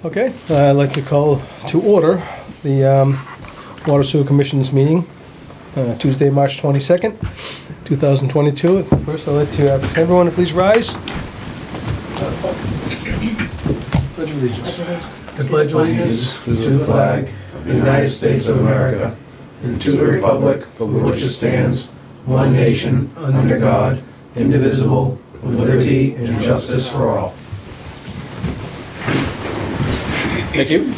Okay, I'd like to call to order the Water Sewer Commission's meeting, Tuesday, March 22nd, 2022. First, I'd like to have everyone to please rise. Pledge allegiance. I pledge allegiance to the flag of the United States of America and to the republic for which it stands, one nation, under God, indivisible, with liberty and justice for all. Thank you.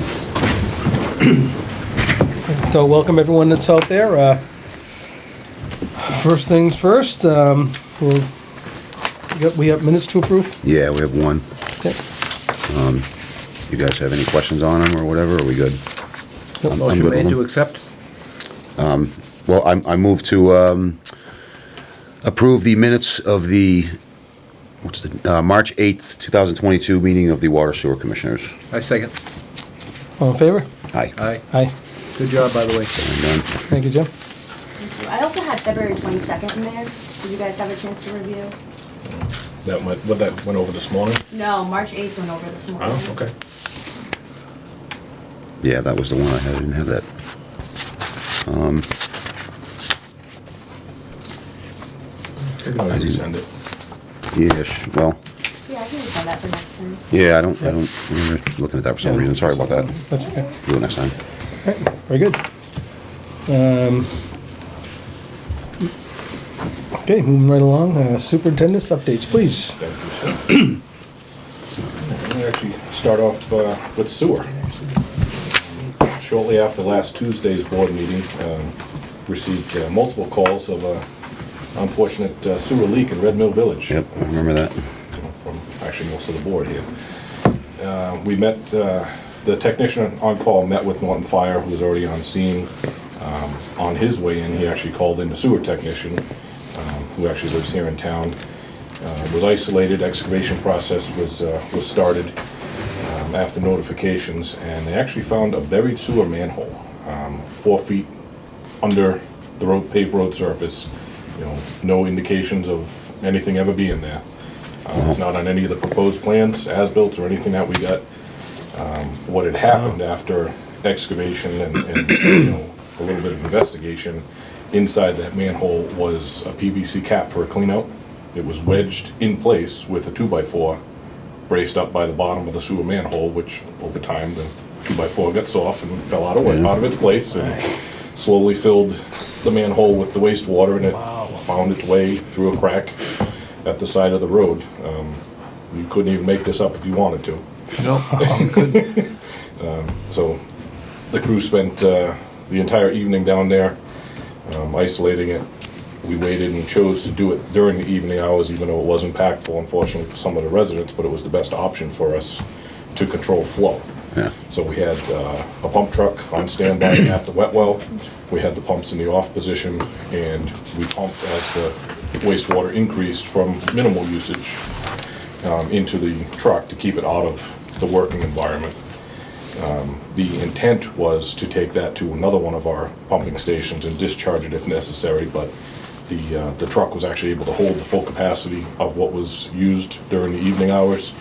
So welcome everyone that's out there. First things first, we have minutes to approve? Yeah, we have one. Okay. You guys have any questions on them or whatever? Are we good? Nope. I'm Motion good made with to them. accept? Well, I move to approve the minutes of the March 8th, 2022 meeting of the Water Sewer Commissioners. I second. All in favor? Aye. Aye. Aye. Good job, by the way. And done. Thank you, Jim. Thank you. I also had February 22nd in there. Did you guys have a chance to review? That went over this morning? No, March 8th went over this morning. Oh, okay. Yeah, that was the one I had. I didn't have that. You can always resend it. Yeah, well, Yeah, I can send that for next time. yeah, I don't remember looking at that for some reason. Sorry about that. That's okay. Do it next time. All right, very good. Okay, moving right along, superintendent's updates, please. Thank you, sir. Let me actually start off with sewer. Shortly after last Tuesday's board meeting, received multiple calls of an unfortunate sewer leak in Red Mill Village. Yep, I remember that. From actually most of the board here. We met, the technician on call met with Norton Fire, who was already on scene. On his way in, he actually called in the sewer technician, who actually lives here in town. Was isolated, excavation process was started after notifications, and they actually found a buried sewer manhole, 4 feet under the paved road surface. You know, no indications of anything ever being there. It's not on any of the proposed plans, as-built, or anything that we got. What had happened after excavation and you know, a little bit of investigation, inside that manhole was a PVC cap for a cleanout. It was wedged in place with a 2x4 braced up by the bottom of the sewer manhole, which over time the 2x4 got soft and fell out of its place, and slowly filled the manhole with the wastewater, and it found its way through a crack at the side of the road. You couldn't even make this up if you wanted to. No, good. So the crew spent the entire evening down there isolating it. We waited and chose to do it during the evening hours, even though it was impactful, unfortunately, for some of the residents, but it was the best option for us to control flow. Yeah. So we had a pump truck on standby at the wet well. We had the pumps in the off position, and we pumped as the wastewater increased from minimal usage into the truck to keep it out of the working environment. The intent was to take that to another one of our pumping stations and discharge it if necessary, but the truck was actually able to hold the full capacity of what was used during the evening hours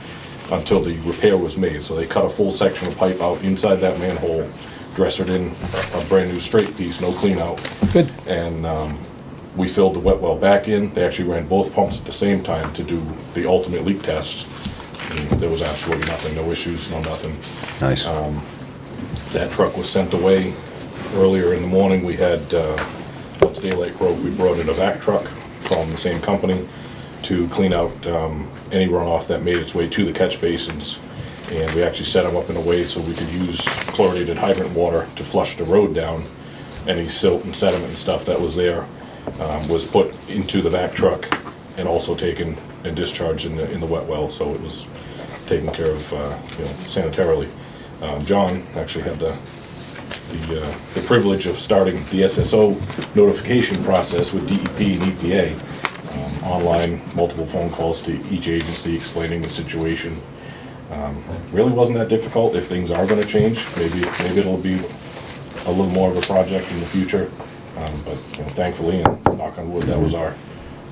until the repair was made. So they cut a full section of pipe out inside that manhole, dressered in a brand new straight piece, no clean out. Good. And we filled the wet well back in. They actually ran both pumps at the same time to do the ultimate leak test. And there was absolutely nothing, no issues, no nothing. Nice. That truck was sent away earlier in the morning. We had, once daylight broke, we brought in a vac truck from the same company to clean out any runoff that made its way to the catch basins. And we actually set them up in a way so we could use chlorinated hydrant water to flush the road down. Any silt and sediment and stuff that was there was put into the vac truck and also taken and discharged in the wet well. So it was taken care of, you know, sanitarily. John actually had the privilege of starting the SSO notification process with DEP and EPA. Online, multiple phone calls to each agency explaining the situation. Really wasn't that difficult. If things are going to change, maybe it'll be a little more of a project in the future. But you know, thankfully, and knock on wood, that was our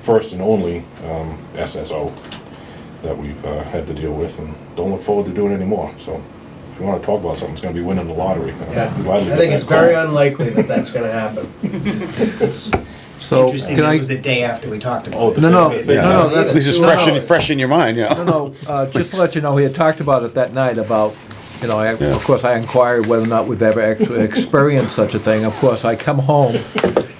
first and only SSO that we've had to deal with, and don't look forward to doing any more. So if you wanna talk about something, it's gonna be winning the lottery. Yeah, I'm glad we I got think that it's very call. unlikely that that's gonna happen. So, Interesting, can it I, was the day after we talked about Oh, it. the No, no, same- no, no, same- that's- This is No, fresh no. fresh in your mind, yeah. no, just to let you know, we had talked about it that night about, you know, of course, I inquired whether or not we've ever actually experienced such a thing. Of course, I come home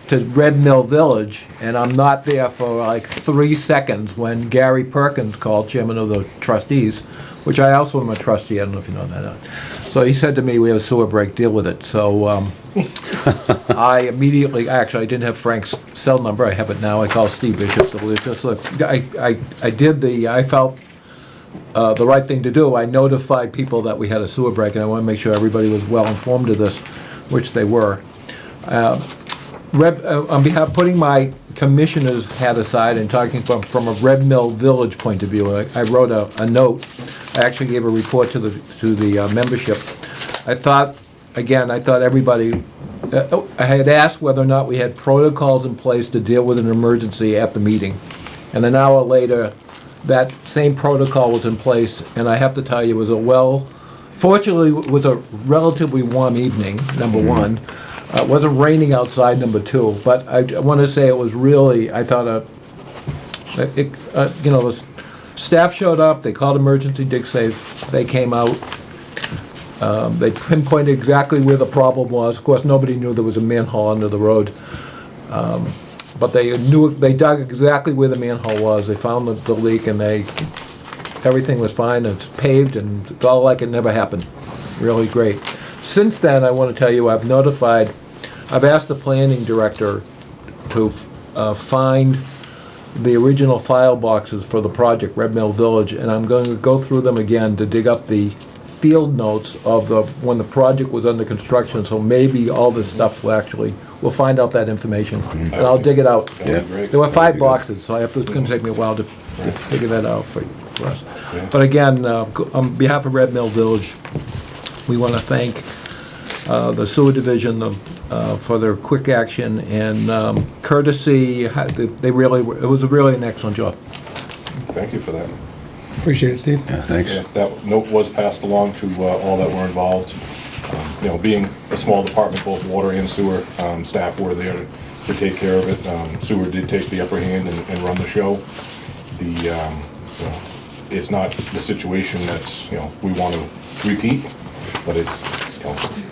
to Red Mill Village, and I'm not there for like 3 seconds when Gary Perkins called, chairman of the trustees, which I also am a trustee, I don't know if you know that. So he said to me, we have a sewer break, deal with it. So I immediately, actually, I didn't have Frank's cell number, I have it now, I called Steve Bishop. So it was just like, I felt the right thing to do. I notified people that we had a sewer break, and I want to make sure everybody was well informed of this, which they were. On behalf, putting my commissioner's hat aside and talking from a Red Mill Village point of view, I wrote a note. I actually gave a report to the membership. I thought everybody, I had asked whether or not we had protocols in place to deal with an emergency at the meeting. And an hour later, that same protocol was in place, and I have to tell you, it was fortunately, it was a relatively warm evening, number one. It wasn't raining outside, number two, but I want to say it was really, I thought, the staff showed up, they called emergency dig safe, they came out, they pinpointed exactly where the problem was. Of course, nobody knew there was a manhole under the road. But they dug exactly where the manhole was, they found the leak, and everything was fine, it's paved, and it's all like it never happened. Really great. Since then, I want to tell you, I've asked the planning director to find the original file boxes for the project, Red Mill Village, and I'm going to go through them again to dig up the field notes of when the project was under construction, so maybe all this stuff we'll find out that information, and I'll dig it out. That'd be great. There were 5 That'd be good. boxes, so it's going to take me a while to figure that out for us. But again, on behalf of Red Mill Village, we want to thank the sewer division for their quick action and courtesy. It was really an excellent job. Thank you for that. Appreciate it, Steve. Yeah, thanks. Yeah, that note was passed along to all that were involved. Being a small department, both water and sewer, staff were there to take care of it. Sewer did take the upper hand and run the show. It's not the situation that's, we want to repeat, but it's,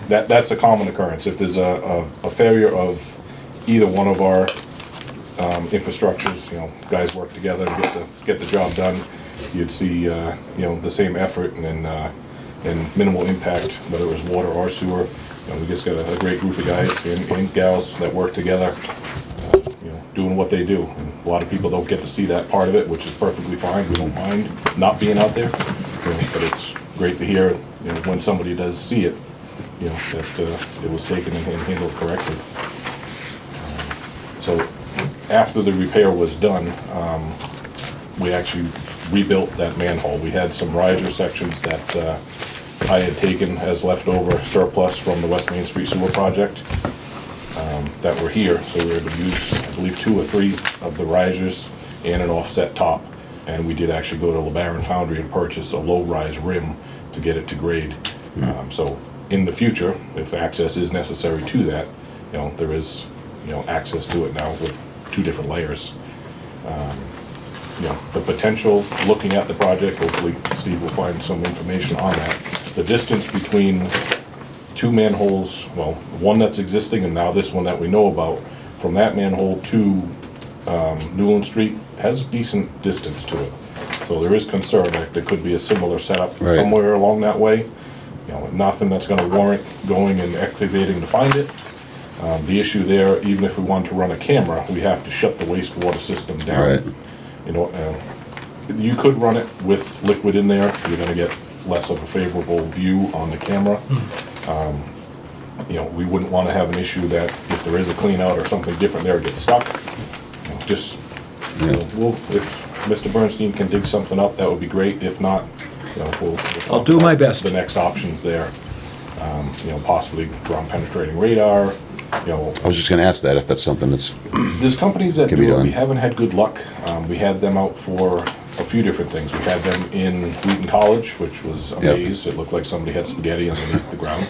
that's a common occurrence. If there's a failure of either one of our infrastructures, guys work together to get the job done, you'd see, the same effort and minimal impact, whether it was water or sewer. We just got a great group of guys and gals that work together, doing what they do. And a lot of people don't get to see that part of it, which is perfectly fine. We don't mind not being out there, but it's great to hear, when somebody does see it, that it was taken and handled correctly. So after the repair was done, we actually rebuilt that manhole. We had some riser sections that I had taken as leftover surplus from the West Main Street Sewer Project that were here. So we were able to use, I believe, 2 or 3 of the risers and an offset top. And we did actually go to LeBaron Foundry and purchase a low-rise rim to get it to grade. So in the future, if access is necessary to that, there is, access to it now with 2 different layers. The potential, looking at the project, hopefully Steve will find some information on that. The distance between 2 manholes, well, one that's existing and now this one that we know about, from that manhole to Newland Street has a decent distance to it. So there is concern that there could be a similar setup Right. somewhere along that way. Nothing that's gonna warrant going and excavating to find it. The issue there, even if we wanted to run a camera, we have to shut the wastewater system down. Right. You could run it with liquid in there, you're gonna get less of a favorable view on the camera. We wouldn't wanna have an issue that if there is a clean out or something different there, get stuck. If Mr. Bernstein can dig something up, that would be great. If not, we'll I'll do my best. The next options there, possibly ground penetrating radar, I was just gonna ask that, if that's something that's, There's companies that Can do be it. done. We haven't had good luck. We had them out for a few different things. We had them in Wheaton College, which was a Yep. maze. It looked like somebody had spaghetti underneath the ground.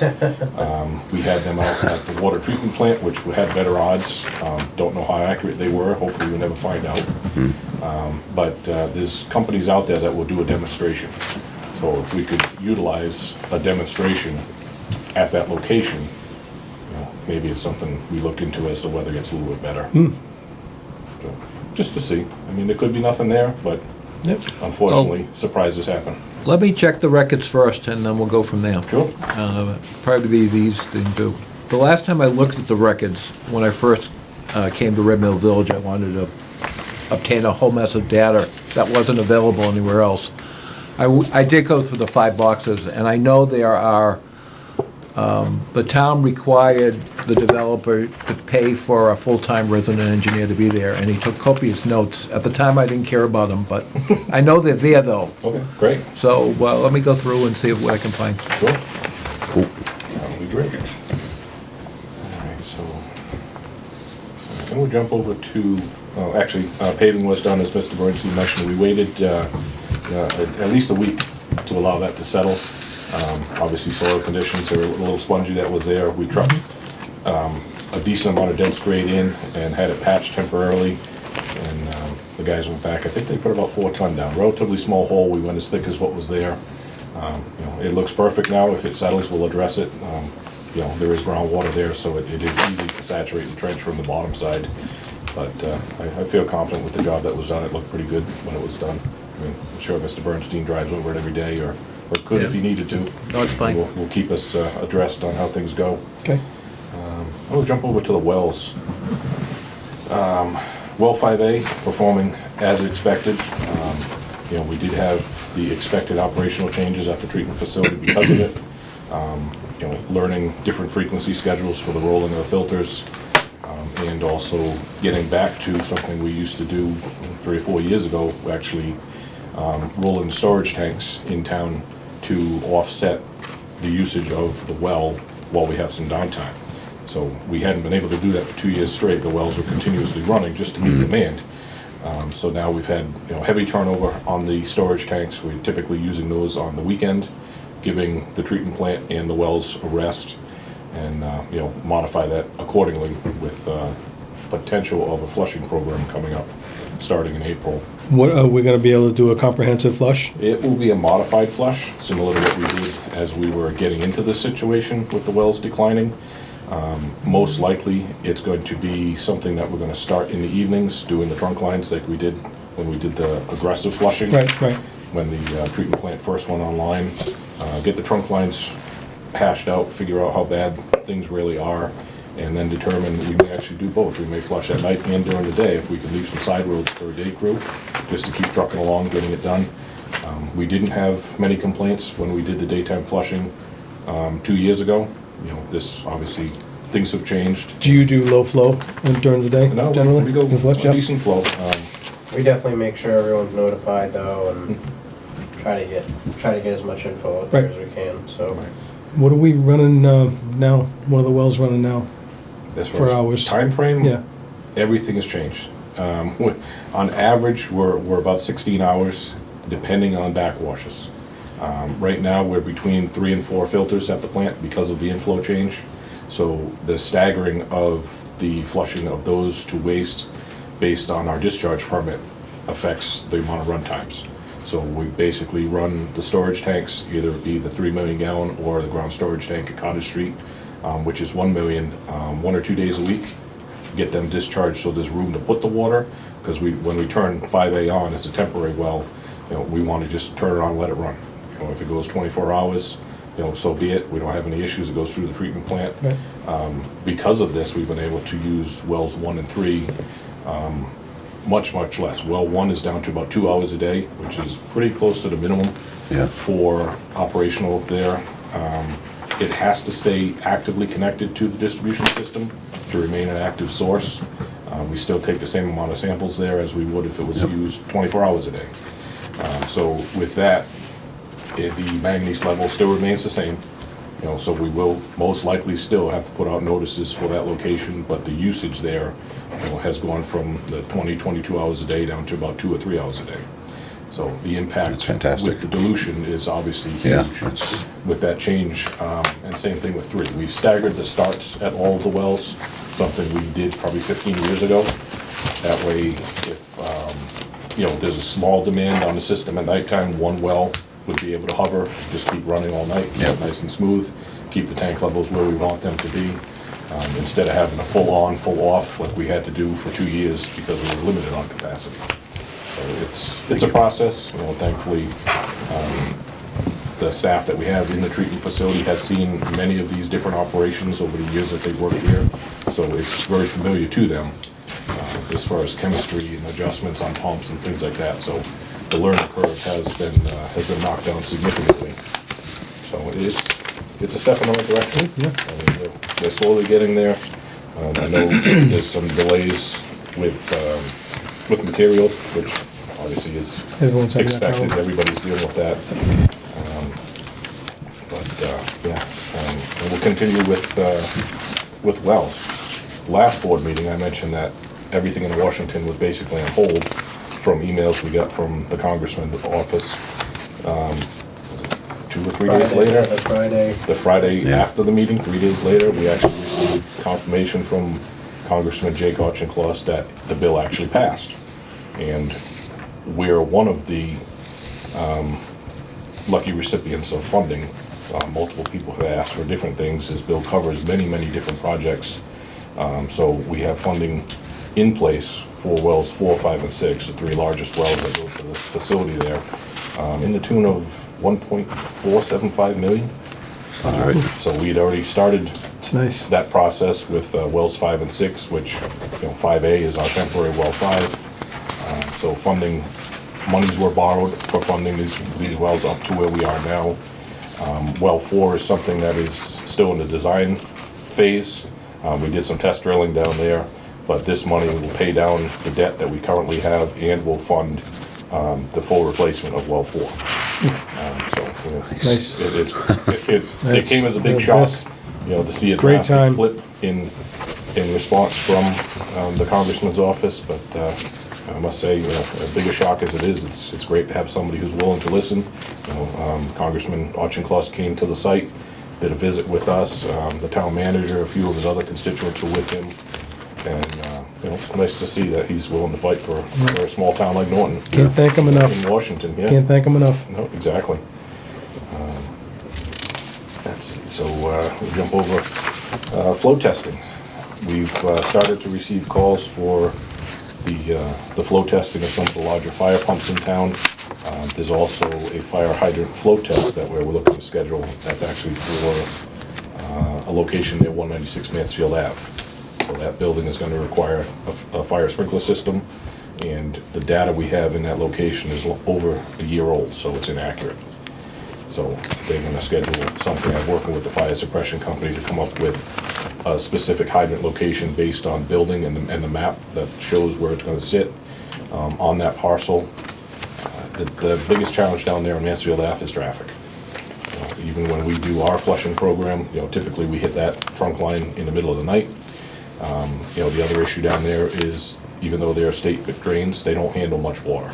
We had them out at the water treatment plant, which had better odds. Don't know how accurate they were. Hopefully we'll never find out. But there's companies out there that will do a demonstration. So if we could utilize a demonstration at that location, maybe it's something we look into as the weather gets a little bit better. So, just to see. I mean, there could be nothing there, but Yep. unfortunately, surprises happen. Let me check the records first, and then we'll go from there. Sure. Probably these things do. The last time I looked at the records, when I first came to Red Mill Village, I wanted to obtain a whole mess of data that wasn't available anywhere else. I did go through the 5 boxes, and I know there are, the town required the developer to pay for a full-time resident engineer to be there, and he took copious notes. At the time, I didn't care about them, but I know they're there, though. Okay, great. So, well, let me go through and see what I can find. Sure. Cool. That would be great. All right, so, then we'll jump over to, actually, paving was done, as Mr. Bernstein mentioned. We waited at least a week to allow that to settle. Obviously, soil conditions are a little spongy that was there. We trucked a decent amount of dense grade in and had it patched temporarily. And the guys went back, I think they put about 4 ton down. Relatively small hole, we went as thick as what was there. It looks perfect now. If it settles, we'll address it. There is groundwater there, so it is easy to saturate the trench from the bottom side. But I feel confident with the job that was done. It looked pretty good when it was done. I mean, I'm sure Mr. Bernstein drives over it every day, or could if he needed to. No, it's fine. Will keep us addressed on how things go. Okay. We'll jump over to the wells. Well 5A performing as expected. We did have the expected operational changes at the treatment facility because of it. Learning different frequency schedules for the rolling of the filters, and also getting back to something we used to do 3 or 4 years ago, actually rolling storage tanks in town to offset the usage of the well while we have some downtime. So we hadn't been able to do that for 2 years straight. The wells were continuously running just to meet demand. So now we've had heavy turnover on the storage tanks. We're typically using those on the weekend, giving the treatment plant and the wells a rest, and modify that accordingly with potential of a flushing program coming up starting in April. What, are we gonna be able to do a comprehensive flush? It will be a modified flush, similar to what we did as we were getting into this situation with the wells declining. Most likely, it's going to be something that we're going to start in the evenings, doing the trunk lines like we did when we did the aggressive flushing. Right. When the treatment plant first went online. Get the trunk lines hashed out, figure out how bad things really are, and then determine we may actually do both. We may flush at night and during the day if we could leave some side roads for a day crew, just to keep trucking along, getting it done. We didn't have many complaints when we did the daytime flushing 2 years ago. This, obviously, things have changed. Do you do low flow during the day, No, generally? we go You flush, a yeah? decent flow. We definitely make sure everyone's notified though, and try to get as much info out there Right. as we can, so. What are we running now? What are the wells running now? As For far as hours. time frame, Yeah. everything has changed. On average, we're about 16 hours, depending on backwashes. Right now, we're between 3 and 4 filters at the plant because of the inflow change. So the staggering of the flushing of those to waste based on our discharge permit affects the amount of run times. So we basically run the storage tanks, either it be the 3 million gallon or the ground storage tank at Cottage Street, which is 1 million, 1 or 2 days a week. Get them discharged so there's room to put the water, because when we turn 5A on, it's a temporary well, we want to just turn it on and let it run. If it goes 24 hours, so be it. We don't have any issues. It goes through the treatment plant. Right. Because of this, we've been able to use wells 1 and 3 much less. Well 1 is down to about 2 hours a day, which is pretty close to the minimum for operational there. It has to stay actively connected to the distribution system to remain an active source. We still take the same amount of samples there as we would if it was used 24 hours a day. So with that, the manganese level still remains the same. So we will most likely still have to put out notices for that location, but the usage there has gone from the 22 hours a day down to about 2 or 3 hours a day. So the impact That's fantastic. with the dilution is obviously Yeah, huge that's- with that change. And same thing with 3. We've staggered the starts at all of the wells, something we did probably 15 years ago. That way, if there's a small demand on the system at nighttime, one well would be able to hover, just keep running all night, keep it nice and smooth, keep the tank levels where we want them to be, instead of having a full on, full off like we had to do for 2 years because we were limited on capacity. So it's a process. Thankfully, the staff that we have in the treatment facility has seen many of these different operations over the years that they've worked here, so it's very familiar to them as far as chemistry and adjustments on pumps and things like that. So the learning curve has been knocked down significantly. So it's a step in the right direction. Yeah. They're slowly getting there. I know there's some delays with materials, which obviously is Everyone's having that expected. problem. Everybody's dealing with that. And we'll continue with wells. Last board meeting, I mentioned that everything in Washington was basically on hold from emails we got from the congressman's office 2 or 3 days later. The Friday after the meeting, 3 days later, we actually received confirmation from Congressman Jake Auchincloss that the bill actually passed. And we're one of the lucky recipients of funding. Multiple people have asked for different things. This bill covers many, many different projects. So we have funding in place for wells 4, 5, and 6, the 3 largest wells that go to the facility there, in the tune of $1.475 million. So we'd already started It's nice. that process with wells 5 and 6, which 5A is our temporary well 5. So monies were borrowed for funding these wells up to where we are now. Well 4 is something that is still in the design phase. We did some test drilling down there, but this money will pay down the debt that we currently have and will fund the full replacement of well 4. Nice. It came as a big the shock, best. To see a Great drastic time. flip in response from the congressman's office, but I must say, as big a shock as it is, it's great to have somebody who's willing to listen. Congressman Auchincloss came to the site, did a visit with us. The town manager, a few of his other constituents were with him, and it's nice to see that he's willing to fight for a small town like Norton. Can't thank him enough. In Washington, yeah. Can't thank him enough. No, exactly. We'll jump over flow testing. We've started to receive calls for the flow testing of some of the larger fire pumps in town. There's also a fire hydrant flow test that we're looking to schedule. That's actually for a location near 196 Mansfield Ave. So that building is going to require a fire sprinkler system, and the data we have in that location is over a year old, so it's inaccurate. So they're going to schedule something. I'm working with the fire suppression company to come up with a specific hydrant location based on building and the map that shows where it's going to sit on that parcel. The biggest challenge down there on Mansfield Ave is traffic. Even when we do our flushing program, typically we hit that trunk line in the middle of the night. The other issue down there is, even though they're state drains, they don't handle much water.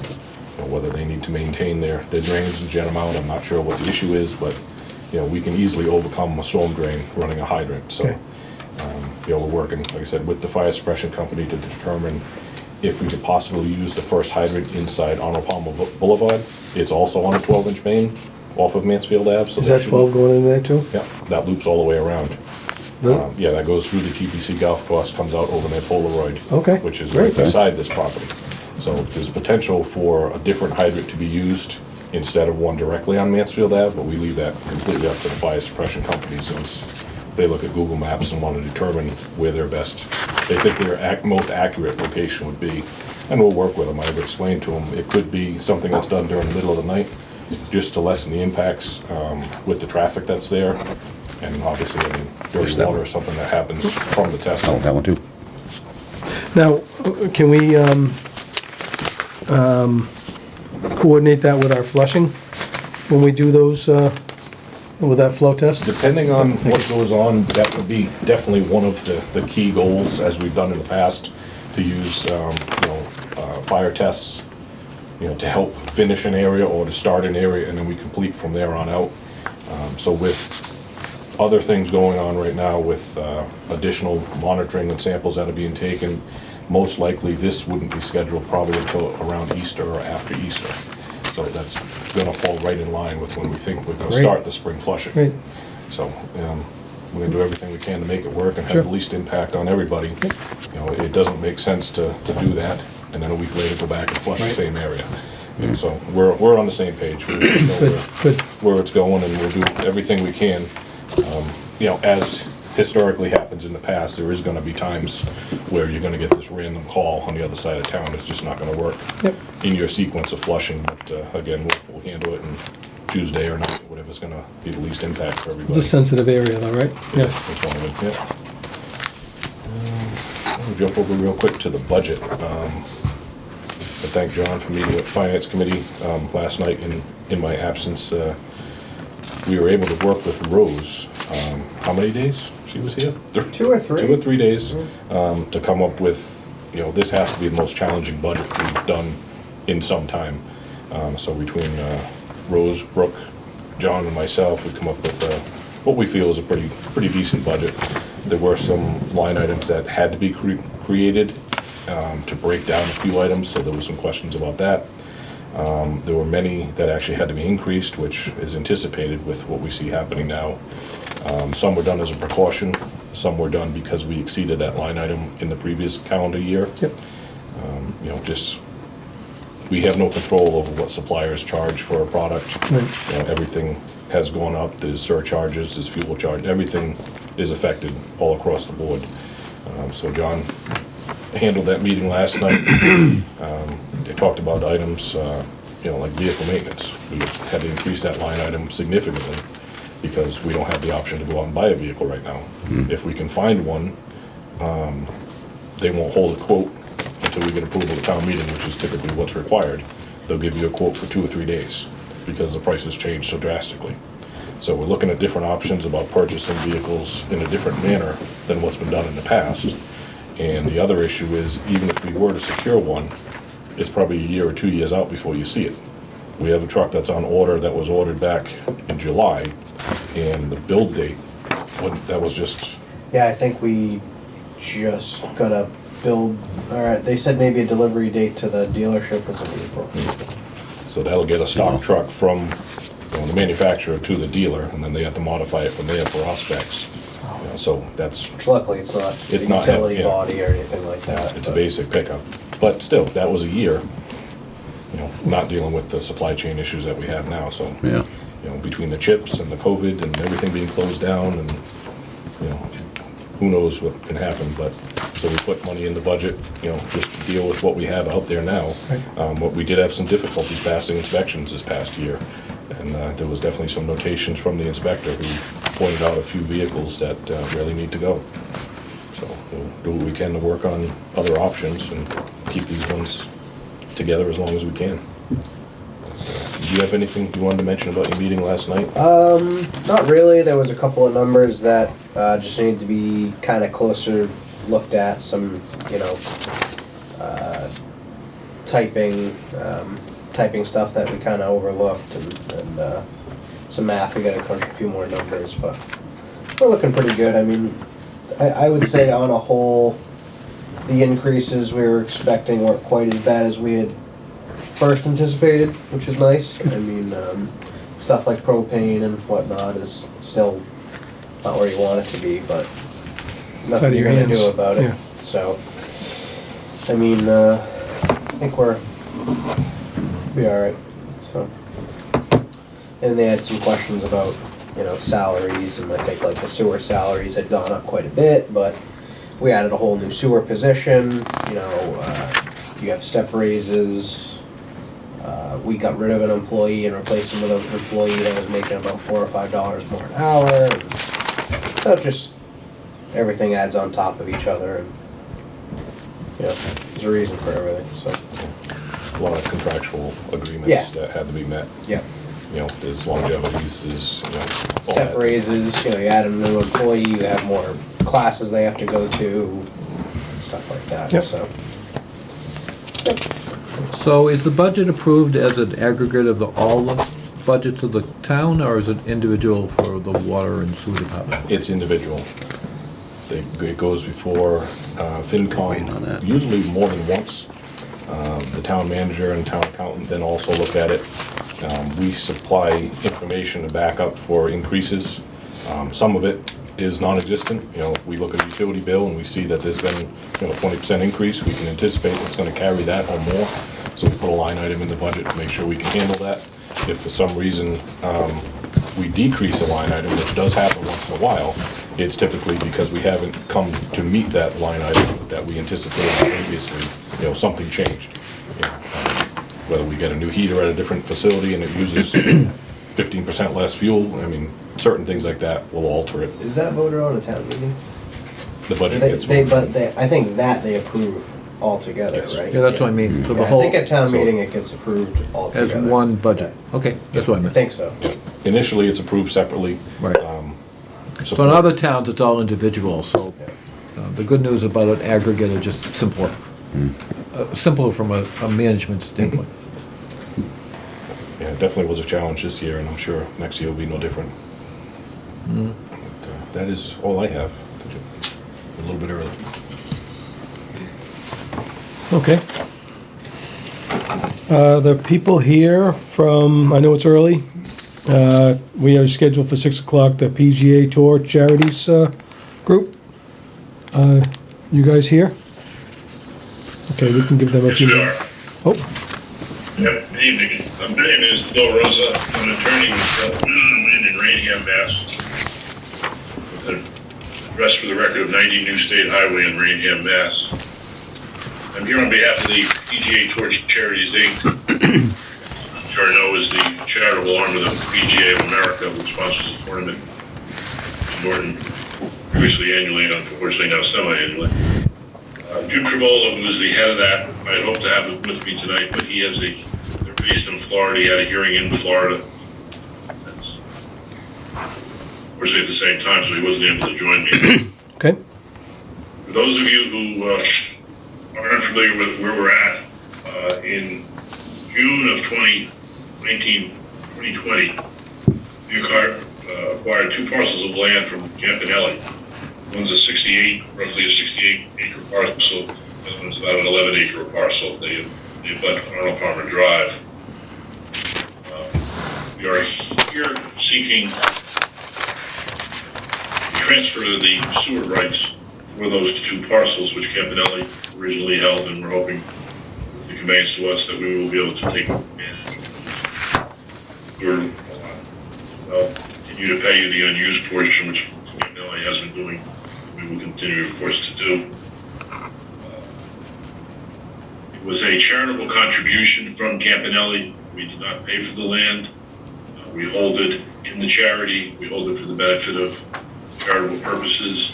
Whether they need to maintain their drains and jet them out, I'm not sure what the issue is, but we can easily overcome a storm drain running a hydrant. So Okay. we're working, like I said, with the fire suppression company to determine if we could possibly use the first hydrant inside Arnold Palmer Boulevard. It's also on a 12-inch main off of Mansfield Ave. So Is that should- 12 going in there too? Yeah, that loops all the way around. Really? Yeah, that goes through the TPC golf course, comes out over near Polaroid. Okay, Which is great. right beside this property. So there's potential for a different hydrant to be used instead of one directly on Mansfield Ave, but we leave that completely up to the fire suppression companies since they look at Google Maps and want to determine where their they think their most accurate location would be. And we'll work with them. I've explained to them, it could be something that's done during the middle of the night, just to lessen the impacts with the traffic that's there. And obviously any dirty water or something that happens from the test. Oh, that one too. Now, can we coordinate that with our flushing when we do those, with that flow test? Depending on what goes on, that would be definitely one of the key goals, as we've done in the past, to use, fire tests, to help finish an area or to start an area, and then we complete from there on out. So with other things going on right now with additional monitoring and samples that are being taken, most likely this wouldn't be scheduled probably until around Easter or after Easter. So that's gonna fall right in line with when we think we're gonna Great. start the spring flushing. Great. So, we're gonna do everything we can to make it work and have Sure. the least impact on everybody. It doesn't make sense to do that, and then a week later go back and flush the Right. same area. And so, we're on the same page. We know Good, good. where it's going, and we'll do everything we can. As historically happens in the past, there is gonna be times where you're gonna get this random call on the other side of town. It's just not gonna work Yep. in your sequence of flushing, but again, we'll handle it in Tuesday or night, whatever's gonna be the least impact for everybody. It's a sensitive area though, right? Yeah. That's one of them, yeah. We'll jump over real quick to the budget. I thank John for meeting with Finance Committee last night in my absence. We were able to work with Rose, how many days she was here? 2 or 3. 2 or 3 days, to come up with, this has to be the most challenging budget we've done in some time. So between Rose, Brooke, John, and myself, we come up with what we feel is a pretty decent budget. There were some line items that had to be created to break down a few items, so there were some questions about that. There were many that actually had to be increased, which is anticipated with what we see happening now. Some were done as a precaution, some were done because we exceeded that line item in the previous calendar year. Yep. We have no control over what suppliers charge for a product. Right. Everything has gone up, there's surcharges, there's fuel charge, everything is affected all across the board. So John handled that meeting last night. They talked about items, like vehicle maintenance. We had to increase that line item significantly because we don't have the option to go out and buy a vehicle right now. If we can find one, they won't hold a quote until we get approval at town meeting, which is typically what's required. They'll give you a quote for 2 or 3 days because the prices changed so drastically. So we're looking at different options about purchasing vehicles in a different manner than what's been done in the past. And the other issue is, even if we were to secure one, it's probably a year or 2 years out before you see it. We have a truck that's on order that was ordered back in July, and the build date, that was just, Yeah, I think we just gotta build, alright, they said maybe a delivery date to the dealership was in April. so that'll get a stock truck from the manufacturer to the dealer, and then they have to modify it from there for our specs. So that's, Luckily, it's not It's a not heavy, utility yeah. body or anything like that. it's a but- basic pickup. But still, that was a year, not dealing with the supply chain issues that we have now, so. Yeah. Between the chips and the COVID and everything being closed down and, who knows what can happen, but, so we put money in the budget, just to deal with what we have out there now. But we did have some difficulties passing inspections this past year, and there was definitely some notations from the inspector who pointed out a few vehicles that really need to go. So we'll do what we can to work on other options and keep these ones together as long as we can. Do you have anything you wanted to mention about your meeting last night? Not really. There was a couple of numbers that just need to be kind of closer looked at. Some, typing stuff that we kind of overlooked, and some math. We got to crunch a few more numbers, but we're looking pretty good. I mean, I would say on a whole, the increases we were expecting weren't quite as bad as we had first anticipated, which is nice. I mean, stuff like propane and whatnot is still not where you want it to be, but It's out nothing of you're your gonna do hands. about it. Yeah. So, I mean, I think we'll be all right. So, and they had some questions about, salaries, and I think like the sewer salaries had gone up quite a bit, but we added a whole new sewer position. You have step raises. We got rid of an employee and replaced him with an employee that was making about $4 or $5 more an hour. And so just everything adds on top of each other, and there's a reason for everything. So A lot of contractual agreements Yeah. that had to be met. yeah, There's longevities, there's, all step that. raises. You add a new employee, you have more classes they have to go to, stuff like that. Yep. So So is the budget approved as an aggregate of all the budgets of the town, or is it individual for the water and sewer department? It's individual. It goes before Waiting on that. FinCom, usually more than once. The town manager and town accountant then also look at it. We supply information to back up for increases. Some of it is non-existent. You know, if we look at a utility bill and we see that there's been, 20% increase, we can anticipate it's gonna carry that or more. So we put a line item in the budget to make sure we can handle that. If for some reason, we decrease a line item, which does happen once in a while, it's typically because we haven't come to meet that line item that we anticipated previously, something changed. Whether we get a new heater at a different facility and it uses 15% less fuel, certain things like that will alter it. Is that voted on at town meeting? The budget They, gets. I think that they approve altogether, Yes. right? Yeah, that's what I mean, so the I whole, think at town so- meeting it gets approved altogether. as one budget. Okay, that's what I I meant. think so. Initially, it's approved separately. Right. So in other towns, it's all individual, so the good news about an aggregate is just simpler. Simpler from a management standpoint. Yeah, it definitely was a challenge this year, and I'm sure next year will be no different. But, that is all I have. A little bit early. Okay. The people here from, I know it's early, we are scheduled for 6 o'clock, the PGA Tour Charities group. You guys here? Okay, we can give them a Yes, few we minutes. are. Oh, Yep, good evening. My name is Bill Rosa. I'm an attorney with Wind in Rainham, Mass. With an address for the record of 90 New State Highway in Rainham, Mass. I'm here on behalf of the PGA Tour Charities, Inc., which I know is the charitable arm of the PGA of America, which sponsors the tournament in Norton, previously annually, unfortunately now semi-annually. Jim Travola, who is the head of that, I had hoped to have him with me tonight, but they're based in Florida. He had a hearing in Florida. That's unfortunately at the same time, so he wasn't able to join me. okay. For those of you who are unfamiliar with where we're at, in June of 2020, we acquired 2 parcels of land from Campanelli. One's roughly a 68 acre parcel, the other one's about an 11 acre parcel. They abut Arnold Palmer Drive. We are here seeking transfer the sewer rights for those 2 parcels, which Campanelli originally held, and we're hoping with the conveyance to us that we will be able to take advantage of those. We'll continue to pay you the unused portion, which Campanelli has been doing. We will continue, of course, to do. It was a charitable contribution from Campanelli. We did not pay for the land. We hold it in the charity. We hold it for the benefit of charitable purposes.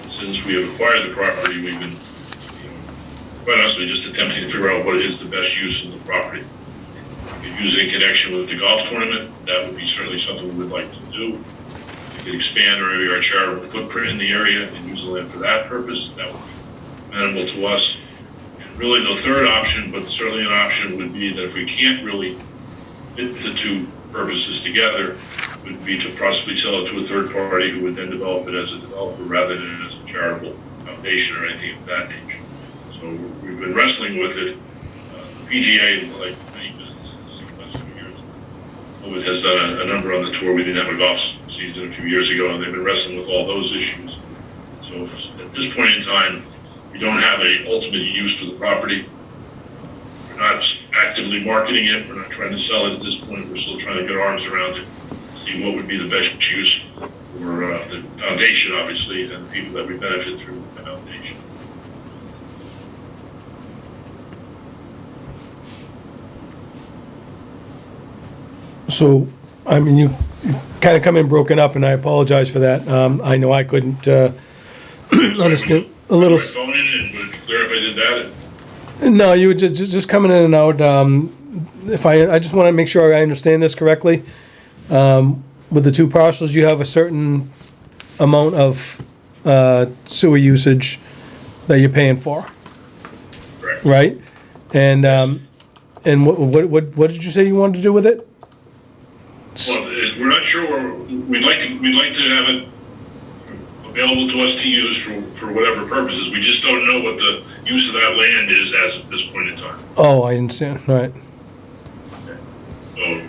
Since we have acquired the property, we've been, quite honestly, just attempting to figure out what is the best use of the property. We could use it in connection with the golf tournament. That would be certainly something we would like to do. We could expand our charitable footprint in the area and use the land for that purpose. That would be amenable to us. And really the third option, but certainly an option, would be that if we can't really fit the 2 purposes together, would be to possibly sell it to a third party who would then develop it as a developer rather than as a charitable foundation or anything of that nature. So we've been wrestling with it. The PGA, like many businesses in the last few years, COVID has done a number on the tour. We didn't have a golf season a few years ago, and they've been wrestling with all those issues. So at this point in time, we don't have an ultimate use for the property. We're not actively marketing it. We're not trying to sell it at this point. We're still trying to get our arms around it, see what would be the best use for the foundation, obviously, and the people that we benefit through the foundation. So, you kind of come in broken up, and I apologize for that. I know I couldn't understand a little. Put my phone in, and would it be clear if I did that? No, you were just coming in and out. If I just want to make sure I understand this correctly. With the 2 parcels, you have a certain amount of sewer usage that you're paying for, Correct. right? And And what did you say you wanted to do with it? Well, we're not sure, we'd like to have it available to us to use for whatever purposes. We just don't know what the use of that land is as of this point in time. Oh, I understand, right. So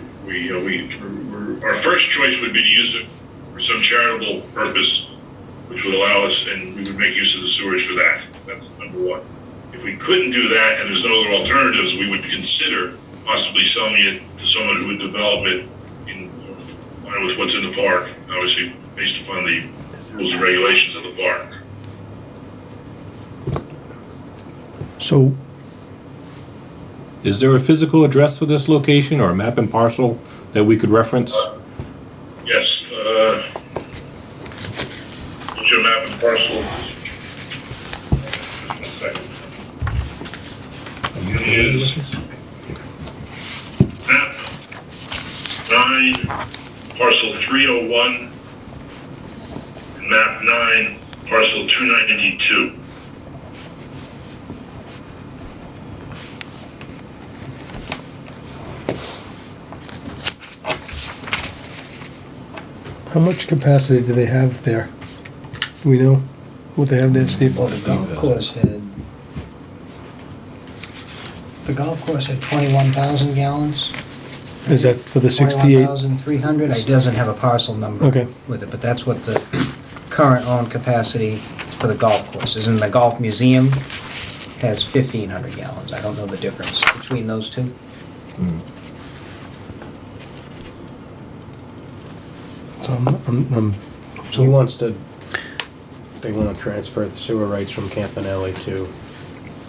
our first choice would be to use it for some charitable purpose, which would allow us, and we would make use of the sewage for that. That's number one. If we couldn't do that and there's no other alternatives, we would consider possibly selling it to someone who would develop it in line with what's in the park, obviously based upon the rules and regulations of the park. So, Is there a physical address for this location or a map and parcel that we could reference? Yes, what's your map and parcel? Just 1 second. It is map 9, parcel 301, and map 9, parcel 292. how much capacity do they have there? Do we know what they have there, Steve? Well, the golf course had 21,000 gallons. Is that for the 68? 21,300. It doesn't have a parcel number Okay. with it, but that's what the current owned capacity for the golf course is. And the golf museum has 1,500 gallons. I don't know the difference between those two. So He wants to, they want to transfer the sewer rights from Campanelli to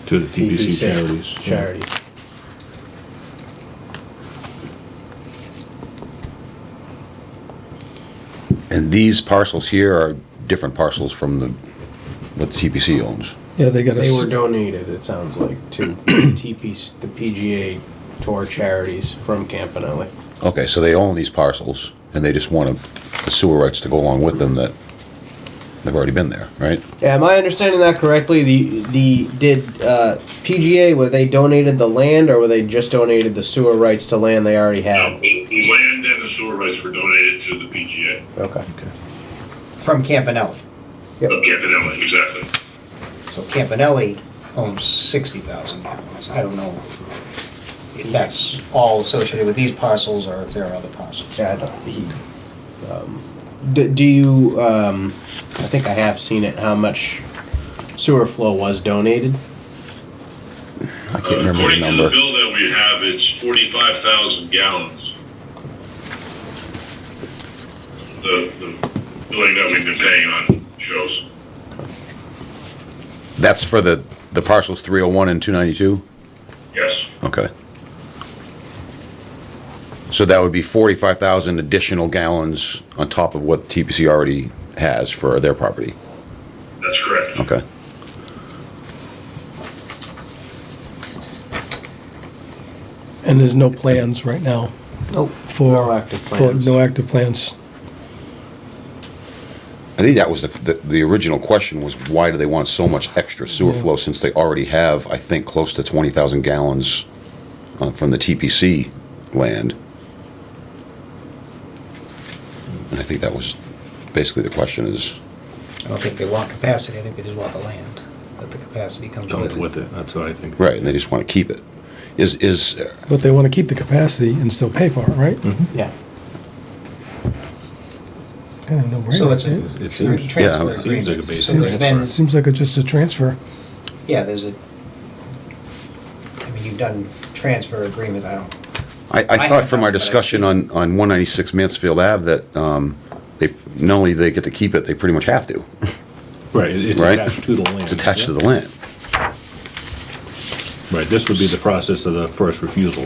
To the TPC Charities. Charities. And these parcels here are different parcels from what the TPC owns. yeah, they got They were a, donated, it sounds like, to the PGA Tour Charities from Campanelli. Okay, so they own these parcels, and they just want the sewer rights to go along with them that they've already been there, right? Yeah, am I understanding that correctly? Did PGA, were they donated the land, or were they just donated the sewer rights to land they already had? The land and the sewer rights were donated to the PGA Okay. From Campanelli. of Campanelli, exactly. So Campanelli owns 60,000 gallons. I don't know if that's all associated with these parcels or if there are other parcels. Yeah, I don't, do you, I think I have seen it, how much sewer flow was donated? I can't remember the According to the number. bill that we have, it's 45,000 gallons. The billing that we've been paying on shows. That's for the parcels 301 and 292? Yes, Okay. So that would be 45,000 additional gallons on top of what TPC already has for their property? that's correct. Okay. and there's no plans right now Nope. for. No active plans. No active plans. I think that was the original question was why do they want so much extra sewer flow since they already have, I think, close to 20,000 gallons from the TPC land. And I think that was basically the question is, I don't think they want capacity, I think they just want the land, that the capacity comes with Comes it. with it, that's what I think. right, and they just want to keep it. Is But they want to keep the capacity and still pay for it, right? Yeah. Kind of no-brainer, So it's a right? It seems, transfer it seems like a agreement. basic So there's been- transfer. Seems like it's just a transfer. Yeah, there's a, I mean, you've done transfer agreements, I don't, I thought haven't from done our it, but I've discussion seen on 196 Mansfield Ave that they not only they get to keep it, they pretty much have to. Right, it's Right? attached to the land. It's attached to the land. Right, this would be the process of the first refusal,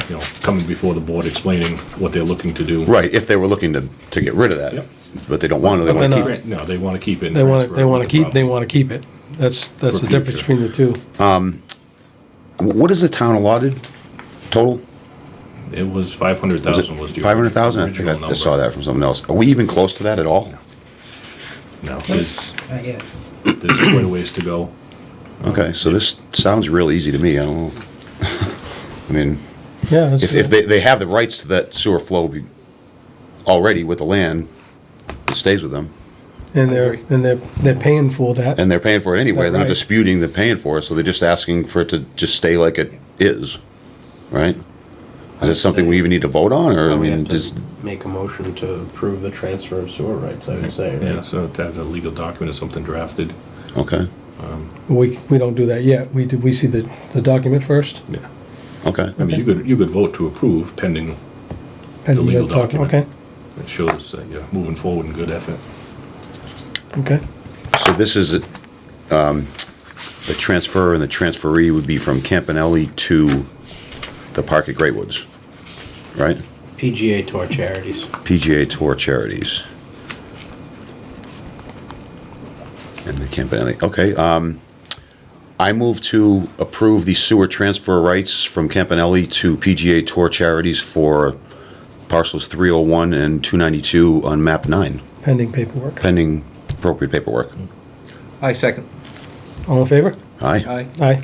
you know, coming before the board explaining what they're looking to do. Right, if they were looking to get rid of that. Yep. But they don't want to, they But want to they're keep not. it. No, they want to keep it and They want transfer to, they want to it keep, they properly. want to keep it. That's For the difference future. between the two. What is the town allotted total? It was 500,000 was the 500,000? I think original I number. saw that from something else. Are we even close to that at all? No, there's not yet. quite a ways to go. Okay, so this sounds real easy to me. I don't know. I mean, Yeah, that's, if they have the rights to that sewer flow already with the land, it stays with them. and they're paying for that. And they're paying for it anyway. They're not Right. disputing the paying for it, so they're just asking for it to just stay like it is, right? Is that something we even need to vote on, or, I We mean, have just, to make a motion to approve the transfer of sewer rights, I would say, Yeah, right? so to have a legal document or something drafted. okay, We don't do that yet. We see the document first. Yeah. okay. I mean, you could vote to approve pending Pending legal the document. document. It shows that you're moving forward in good effort. Okay, So this is, the transfer and the transferee would be from Campanelli to the park at Great Woods, right? PGA Tour Charities. PGA Tour Charities. And the Campanelli, okay, I move to approve the sewer transfer rights from Campanelli to PGA Tour Charities for parcels 301 and 292 on map 9, pending paperwork. pending appropriate paperwork. I second. All in favor? Aye, Aye. Aye.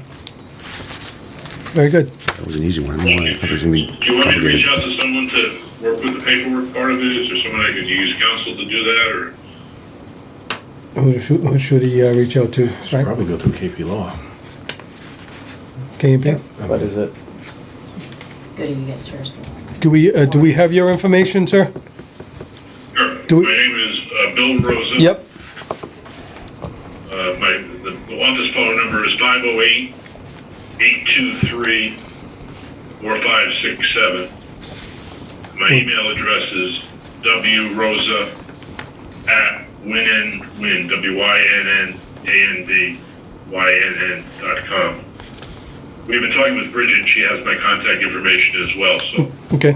Very good. that was an easy one. I didn't want- I thought it was gonna be Do you want me to reach complicated. out to someone to work with the paperwork part of it? Is there someone I could use counsel to do that, or? Who should he reach out to, Should Frank? probably go through KP Law. KMP? What is it? Go to you guys first. Do we have your information, sir? Sure. Do we- My name is Bill Rosa. Yep. The office phone number is 508-823-4567. My email address is wynnandwynn.com. We've been talking with Bridget, and she has my contact information as well, so Okay.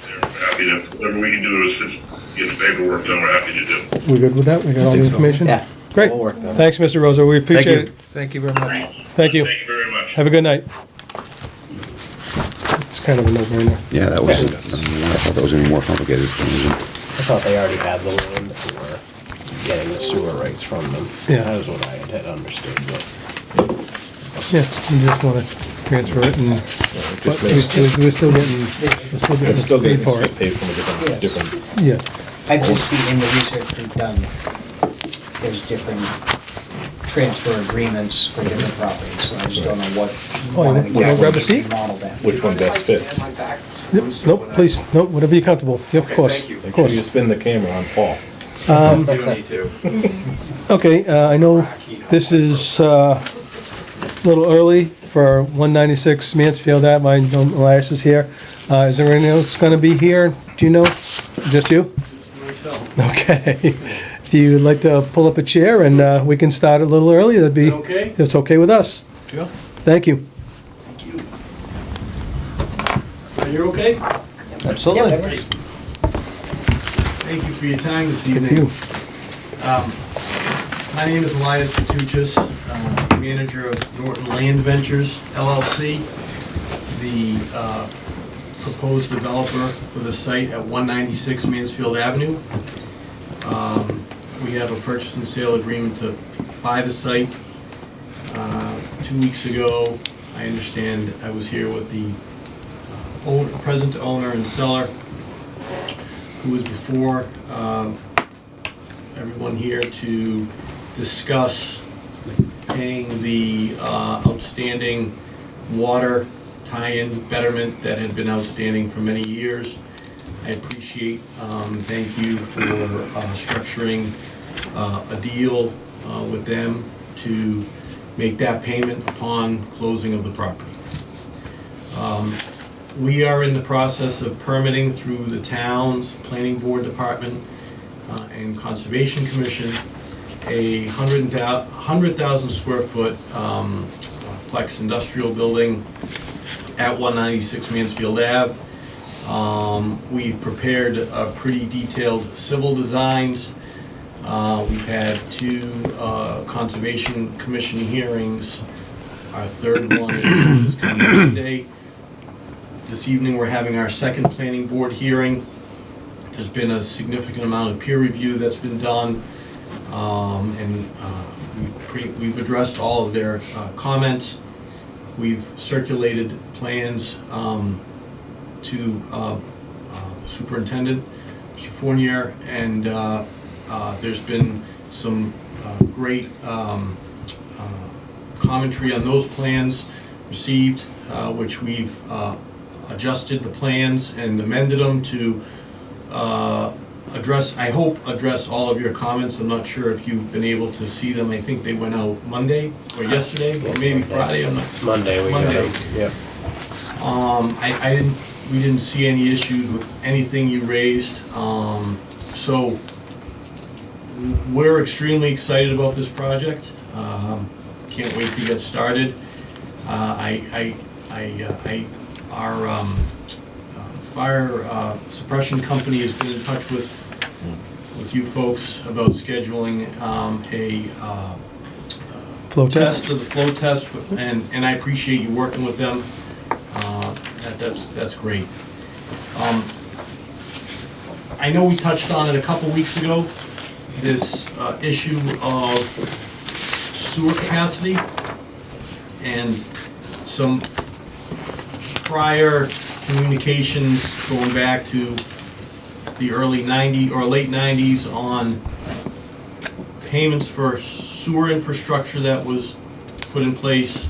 they're happy to, whatever we can do to assist, get the paperwork done, we're happy to do. We good with that? We got all the information? Yeah. Great. We'll work on it. Thanks, Mr. Rosa. We appreciate it. Thank you very much. Thank you. Thank you very much. Have a good night. It's kind of a no-brainer. Yeah, that was, I thought that was gonna be more complicated for some reason. I thought they already had the land for getting the sewer rights from them. Yeah. That was what I had understood, but Yeah, you just want to transfer it and, but we're still getting It's still paid getting for it. paid from a different, Yeah. I did see in the research we've done, there's different transfer agreements for different properties, so I just don't know what. Oh, you wanna grab a seat? Modeled after. which one best fits. Yep. Nope, please, nope, whatever you're comfortable. Yeah, of course, of Make sure course. you spin the camera on Paul. You don't need to. Okay, I know this is a little early for 196 Mansfield Ave. I know Elias is here. Is there anyone else going to be here? Do you know? Just you? Myself. Okay. If you'd like to pull up a chair and we can start a little early, that'd be, Okay. that's okay with us. Sure. Thank you. Thank you. Are you okay? Absolutely. Thank you for your time this Good evening. for you. My name is Elias Patuchis, manager of Norton Land Ventures LLC, the proposed developer for the site at 196 Mansfield Avenue. We have a purchase and sale agreement to buy the site. 2 weeks ago, I understand I was here with the present owner and seller, who was before everyone here to discuss paying the outstanding water tie-in betterment that had been outstanding for many years. I appreciate, thank you for structuring a deal with them to make that payment upon closing of the property. We are in the process of permitting through the town's planning board department and conservation commission a 100,000 square foot flex industrial building at 196 Mansfield Ave. We've prepared pretty detailed civil designs. We've had 2 conservation commission hearings. Our third one is this coming Monday. This evening, we're having our second planning board hearing. There's been a significant amount of peer review that's been done, and we've addressed all of their comments. We've circulated plans to Superintendent, Mr. Fournier, and there's been some great commentary on those plans received, which we've adjusted the plans and amended them to address, I hope, address all of your comments. I'm not sure if you've been able to see them. I think they went out Monday or yesterday, or maybe Friday. I'm not. Monday we got it. Yeah. We didn't see any issues with anything you raised. So we're extremely excited about this project. Can't wait to get started. Our fire suppression company has been in touch with you folks about scheduling a Flow test? of the flow test, and I appreciate you working with them. That's great. I know we touched on it a couple weeks ago, this issue of sewer capacity and some prior communications going back to the early 90s or late 90s on payments for sewer infrastructure that was put in place,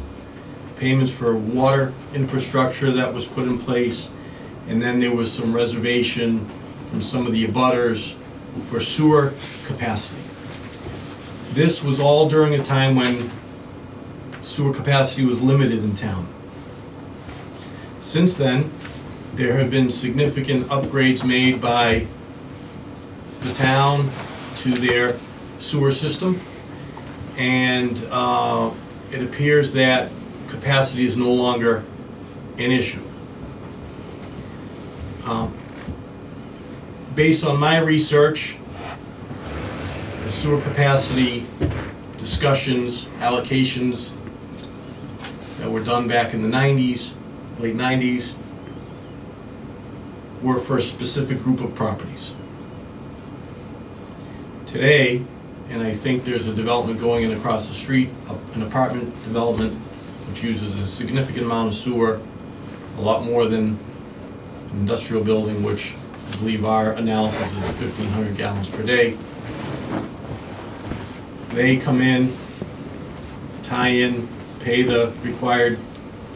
payments for water infrastructure that was put in place, and then there was some reservation from some of the abutters for sewer capacity. This was all during a time when sewer capacity was limited in town. Since then, there have been significant upgrades made by the town to their sewer system, and it appears that capacity is no longer an issue. Based on my research, the sewer capacity discussions, allocations that were done back in the 90s, late 90s, were for a specific group of properties. Today, and I think there's a development going in across the street, an apartment development which uses a significant amount of sewer, a lot more than an industrial building, which I believe our analysis is 1,500 gallons per day. They come in, tie in, pay the required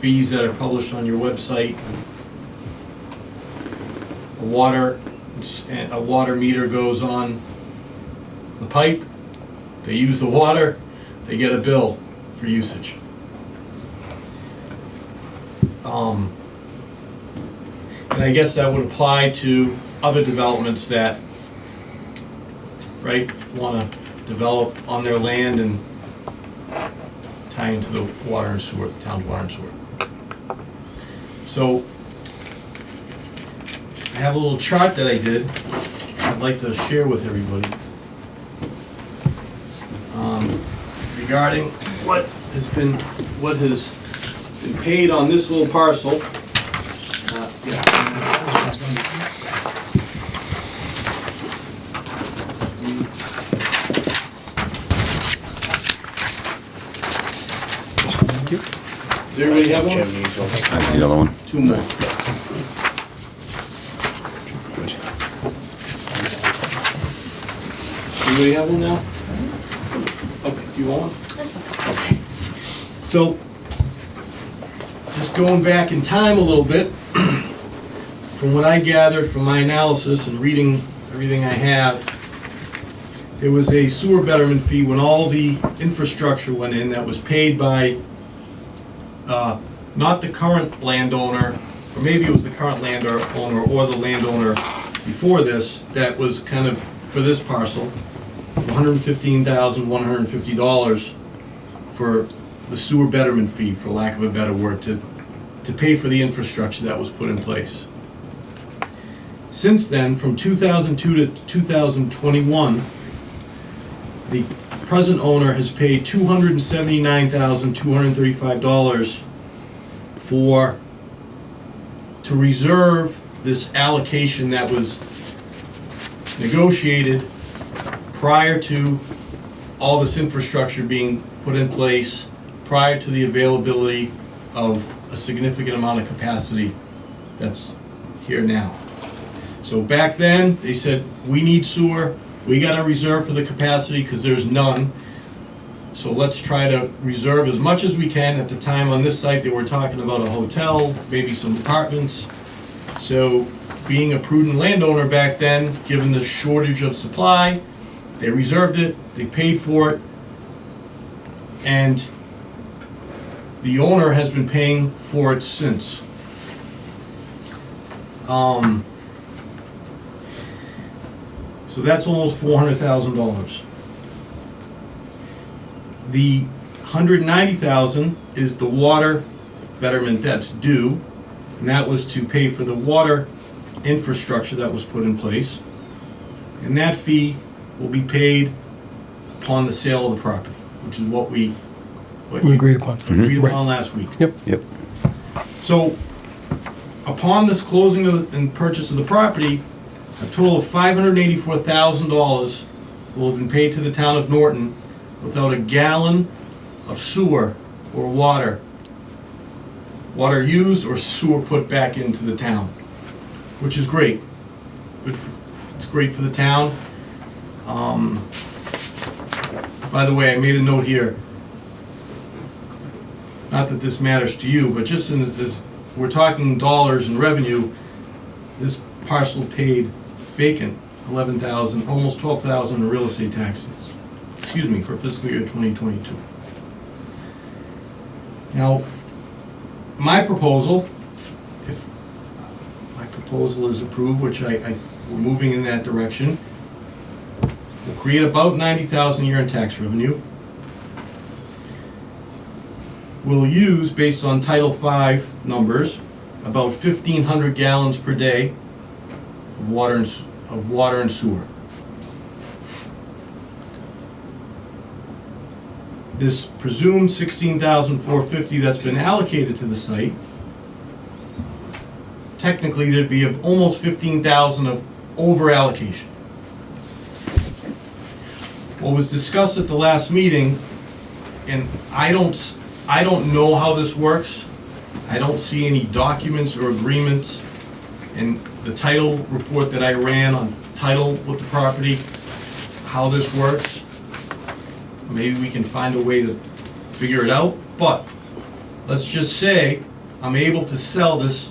fees that are published on your website. A water meter goes on the pipe. They use the water, they get a bill for usage. And I guess that would apply to other developments that, right, want to develop on their land and tie into the water and sewer, the town's water and sewer. So I have a little chart that I did I'd like to share with everybody regarding what has been paid on this little parcel. Does everybody have one? The other one? Two more. Anybody have one now? Okay, do you want one? That's okay. So, just going back in time a little bit, from what I gathered from my analysis and reading everything I have, there was a sewer betterment fee when all the infrastructure went in that was paid by not the current landowner, or maybe it was the current landowner or the landowner before this, that was kind of for this parcel, $115,150 for the sewer betterment fee, for lack of a better word, to pay for the infrastructure that was put in place. Since then, from 2002 to 2021, the present owner has paid $279,235 to reserve this allocation that was negotiated prior to all this infrastructure being put in place, prior to the availability of a significant amount of capacity that's here now. So back then, they said, we need sewer, we got to reserve for the capacity because there's none. So let's try to reserve as much as we can. At the time on this site, they were talking about a hotel, maybe some apartments. So being a prudent landowner back then, given the shortage of supply, they reserved it, they paid for it, and the owner has been paying for it since. So that's almost $400,000. The $190,000 is the water betterment that's due, and that was to pay for the water infrastructure that was put in place. And that fee will be paid upon the sale of the property, which is what we We agreed upon. agreed upon last week. Yep. Yep. So, upon this closing and purchase of the property, a total of $584,000 will have been paid to the town of Norton without a gallon of sewer or water used or sewer put back into the town, which is great. It's great for the town. By the way, I made a note here. Not that this matters to you, but just in this, we're talking dollars and revenue. This parcel paid vacant $11,000, almost $12,000 in real estate taxes. Excuse me, for fiscal year 2022. Now, my proposal, if my proposal is approved, which we're moving in that direction, will create about $90,000 a year in tax revenue. We'll use, based on Title V numbers, about 1,500 gallons per day of water and sewer. This presumed $16,450 that's been allocated to the site, technically there'd be almost $15,000 of over allocation. What was discussed at the last meeting, and I don't know how this works. I don't see any documents or agreements in the title report that I ran on title with the property, how this works. Maybe we can find a way to figure it out, but let's just say I'm able to sell this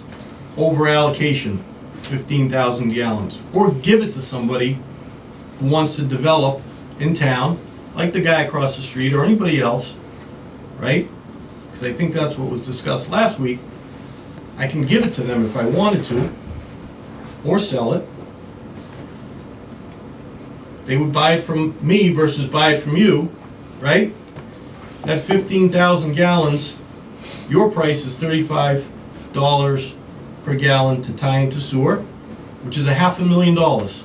over allocation, 15,000 gallons, or give it to somebody who wants to develop in town, like the guy across the street or anybody else, right? Because I think that's what was discussed last week. I can give it to them if I wanted to, or sell it. They would buy it from me versus buy it from you, right? That 15,000 gallons, your price is $35 per gallon to tie into sewer, which is $500,000.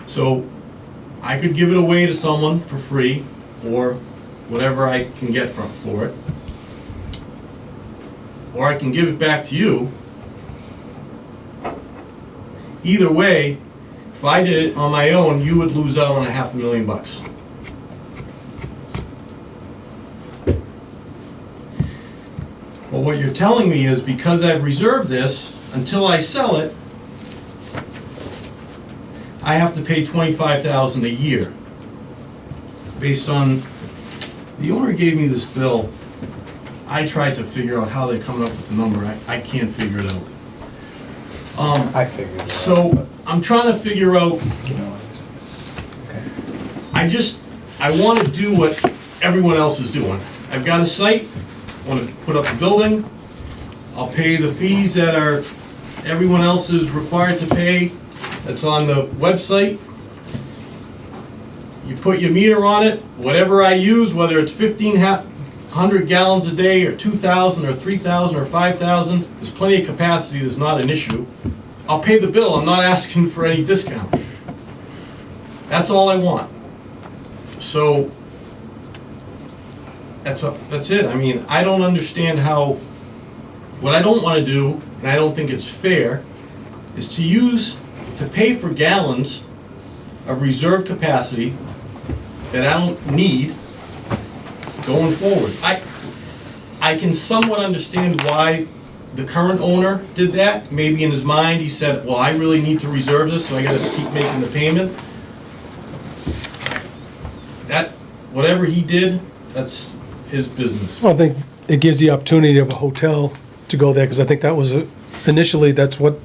So I could give it away to someone for free, or whatever I can get for it. Or I can give it back to you. Either way, if I did it on my own, you would lose out on $500,000. Well, what you're telling me is because I've reserved this, until I sell it, I have to pay $25,000 a year. Based on, the owner gave me this bill. I tried to figure out how they're coming up with the number. I can't figure it out. I figured it out. So I'm trying to figure out, Okay. I want to do what everyone else is doing. I've got a site, I want to put up a building, I'll pay the fees that are, everyone else is required to pay, that's on the website. You put your meter on it, whatever I use, whether it's 1,500 gallons a day, or 2,000, or 3,000, or 5,000, there's plenty of capacity, there's not an issue. I'll pay the bill, I'm not asking for any discount. That's all I want. So, that's it. I mean, I don't understand how, what I don't want to do, and I don't think it's fair, is to pay for gallons of reserve capacity that I don't need, going forward. I can somewhat understand why the current owner did that. Maybe in his mind, he said, well, I really need to reserve this, so I gotta keep making the payment. That, whatever he did, that's his business. Well, I think it gives the opportunity of a hotel to go there, because I think that was, initially, that's what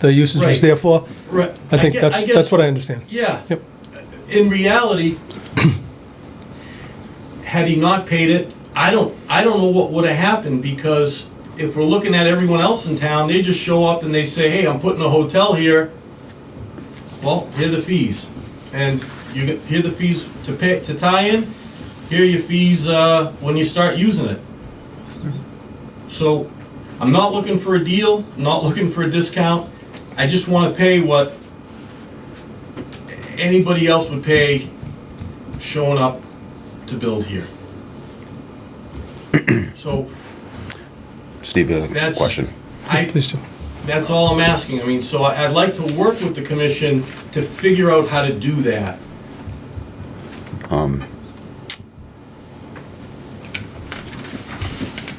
the usage was Right. there for. Right. I think guess- that's what I understand. Yeah. Yep. In reality, had he not paid it, I don't know what would have happened, because if we're looking at everyone else in town, they just show up and they say, hey, I'm putting a hotel here. Well, here are the fees. And here are the fees to pay, to tie in. Here are your fees when you start using it. So I'm not looking for a deal, I'm not looking for a discount. I just want to pay what anybody else would pay showing up to build here. So Steve, you had a That's- question. Please do. that's all I'm asking. I mean, so I'd like to work with the commission to figure out how to do that.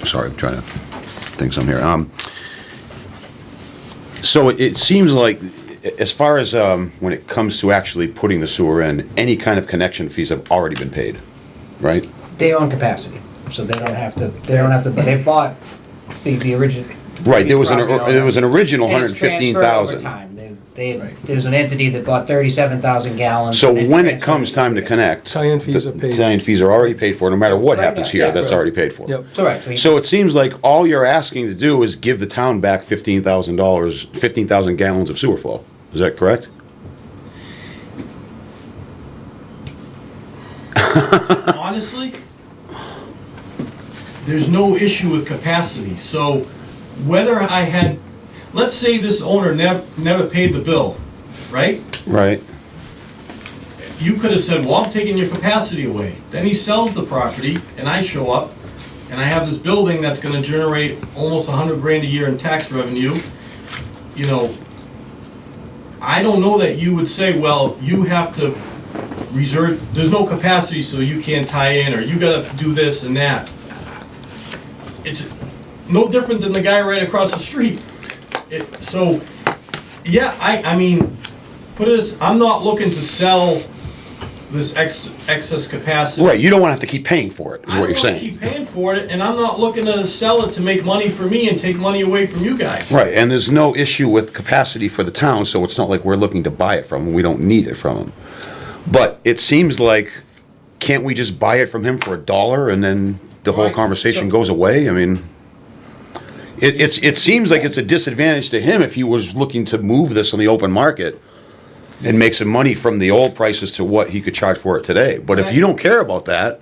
Sorry, I'm trying to think some here. So it seems like, as far as when it comes to actually putting the sewer in, any kind of connection fees have already been paid, right? They own capacity, so they don't have to, but they bought the original. Right, there was an original And it's transferred over 115,000. time. There's an entity that bought 37,000 gallons. So and then when it transferred comes time to connect, Tie-in fees are paid. tie-in fees are already paid for, no matter what Right happens now, here, yeah, that's correct. already paid for. Yep. Correct. So it seems like all you're asking to do is give the town back $15,000, 15,000 gallons of sewer flow. Is that correct? Honestly, there's no issue with capacity. So whether I had, let's say this owner never paid the bill, right? Right. You could have said, well, I'm taking your capacity away. Then he sells the property, and I show up, and I have this building that's gonna generate almost 100 grand a year in tax revenue. You know, I don't know that you would say, well, you have to reserve, there's no capacity, so you can't tie in, or you gotta do this and that. It's no different than the guy right across the street. So, yeah, I mean, put it this, I'm not looking to sell this excess capacity. Right, you don't want to have to keep paying for it, is what you're I don't saying. wanna keep paying for it, and I'm not looking to sell it to make money for me and take money away from you guys. Right, and there's no issue with capacity for the town, so it's not like we're looking to buy it from him, we don't need it from him. But it seems like, can't we just buy it from him for $1 and then the whole Right. conversation goes away? I mean, it seems like it's a disadvantage to him if he was looking to move this on the open market and make some money from the old prices to what he could charge for it today. But if you don't care about that,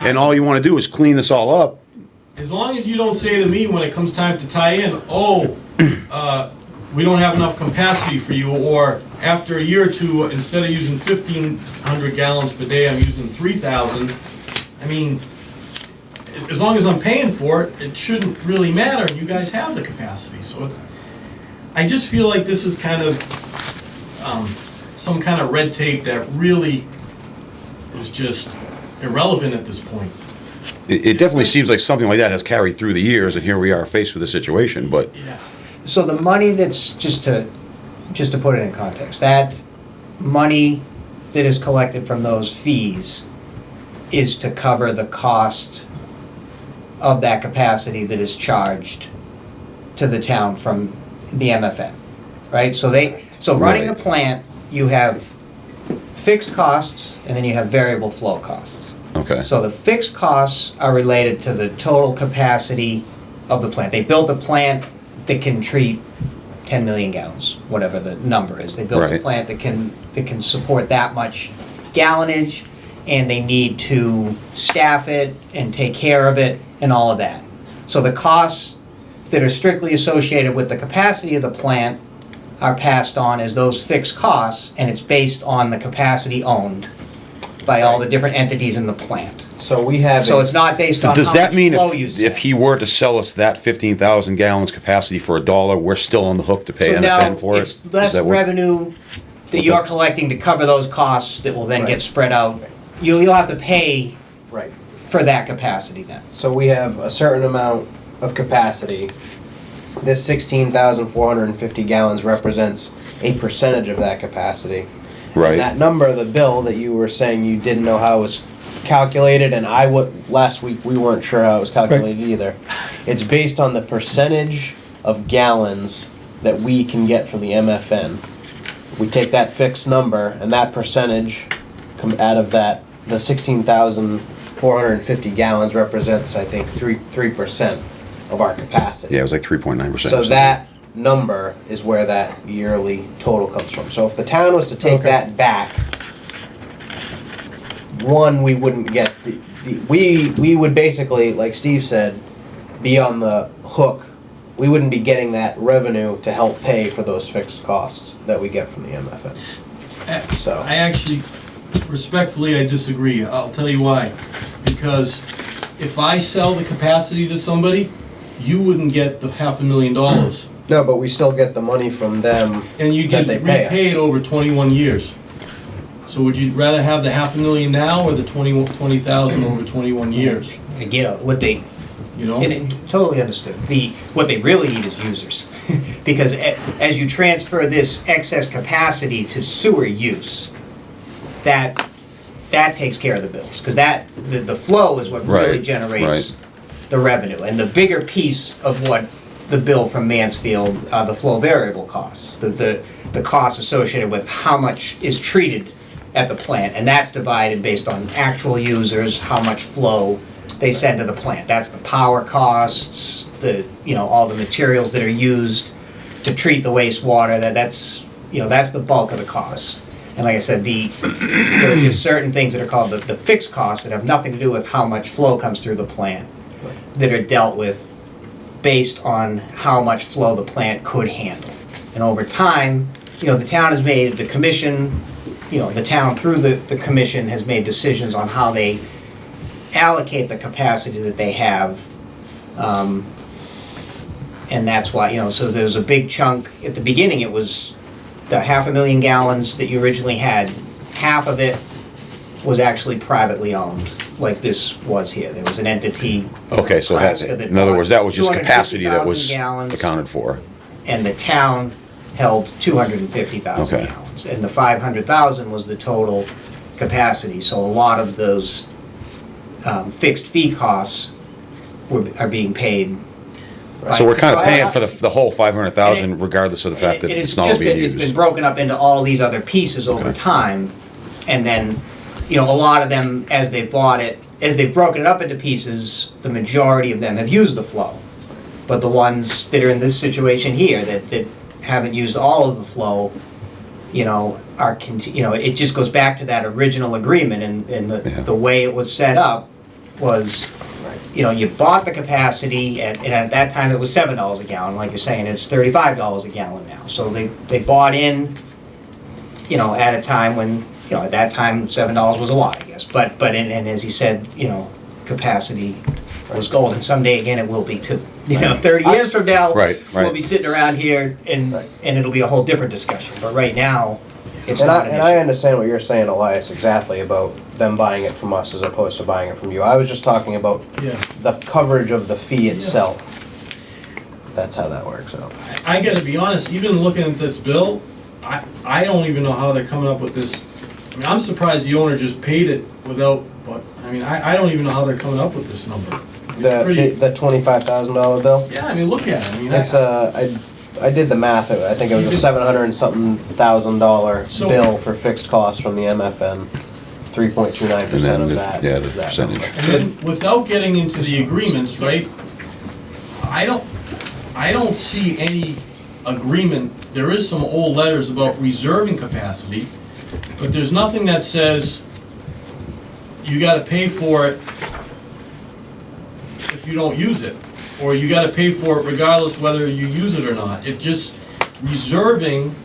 and all you want to do is clean this all up, As long as you don't say to me when it comes time to tie in, oh, we don't have enough capacity for you, or after a year or two, instead of using 1,500 gallons per day, I'm using 3,000. I mean, as long as I'm paying for it, it shouldn't really matter, and you guys have the capacity, so it's, I just feel like this is kind of, some kind of red tape that really is just irrelevant at this point. it definitely seems like something like that has carried through the years, and here we are faced with a situation, but Yeah. So the money that's, just to put it in context, that money that is collected from those fees is to cover the cost of that capacity that is charged to the town from the MFN, right? So running a Right. plant, you have fixed costs and then you have variable flow costs. okay. So the fixed costs are related to the total capacity of the plant. They built a plant that can treat 10 million gallons, whatever the number is. They built a Right. plant that can support that much gallonage, and they need to staff it and take care of it and all of that. So the costs that are strictly associated with the capacity of the plant are passed on as those fixed costs, and it's based on the capacity owned by all the different entities in the plant. So we have. So it's not based on how Does that much mean flow you sell. if he were to sell us that 15,000 gallons capacity for $1, we're still on the hook to pay So now MFN for it? it's Is less that what- revenue that you're collecting to cover those costs that will then Right. get spread out. You'll have to pay Right. for that capacity then. So we have a certain amount of capacity. This 16,450 gallons represents a percentage of that capacity. Right. And that number, the bill that you were saying you didn't know how it was calculated, and last week we weren't sure how it was calculated either. It's based on the percentage of gallons that we can get from the MFN. We take that fixed number, and that percentage out of that, the 16,450 gallons represents, I think, 3% of our capacity. Yeah, it was like 3.9%. So that number is where that yearly total comes from. So if the town was to take that back, one, we wouldn't get we would basically, like Steve said, be on the hook. We wouldn't be getting that revenue to help pay for those fixed costs that we get from the MFN. So I actually, respectfully, I disagree. I'll tell you why. Because if I sell the capacity to somebody, you wouldn't get the $500,000. no, but we still get the money from them And you that get they pay repaid us. over 21 years. So would you rather have the $500,000 now or the 20,000 over 21 years? I get what they, You know? and it, totally understood. What they really need is users. Because as you transfer this excess capacity to sewer use, that takes care of the bills. Because the flow is what really Right, generates the revenue. And the bigger piece of what the bill from Mansfield, the flow variable costs, the costs associated with how much is treated at the plant, and that's divided based on actual users, how much flow they send to the plant. That's the power costs, all the materials that are used to treat the wastewater. That's the bulk of the costs. And like I said, there are just certain things that are called the fixed costs that have nothing to do with how much flow comes through the plant, that are dealt with based on how much flow the plant could handle. And over time, the town has made, the commission, the town through the commission has made decisions on how they allocate the capacity that they have. And that's why, so there's a big chunk, at the beginning it was the 500,000 gallons that you originally had. Half of it was actually privately owned, like this was here. There was an entity. Okay, so Nebraska that in other words, that was just 250,000 capacity that was gallons. accounted for. And the town held 250,000 Okay. gallons. And the 500,000 was the total capacity. So a lot of those fixed fee costs are being paid. So we're kind of So paying for the whole 500,000 regardless of the fact that And it's not being It's been used. broken up into all these other pieces over time. And then, a lot of them, as they've broken it up into pieces, the majority of them have used the flow. But the ones that are in this situation here that haven't used all of the flow, it just goes back to that original agreement, and the way it was set up was, you bought the capacity, and at that time it was $7 a gallon, like you're saying, it's $35 a gallon now. So they bought in, at a time when, at that time $7 was a lot, I guess. But and as he said, capacity was gold, and someday again it will be too. 30 years from now, Right. we'll be sitting around here and it'll be a whole different discussion. But right now, it's not an And I issue. understand what you're saying, Elias, exactly about them buying it from us as opposed to buying it from you. I was just talking about Yeah. the coverage of the fee itself. That's how that works out. I gotta be honest, even looking at this bill, I don't even know how they're coming up with this. I mean, I'm surprised the owner just paid it without, but, I mean, I don't even know how they're coming up with this number. It's pretty- The $25,000 bill? Yeah, I mean, look at it, I mean, It's I did the math, I think it was a $700 and something thousand So- bill for fixed costs from the MFN. 3.29% of And then that. the is that percentage. number. And then, without getting into the agreements, right, I don't see any agreement. There is some old letters about reserving capacity, but there's nothing that says you gotta pay for it if you don't use it, or you gotta pay for it regardless whether you use it or not. It just, reserving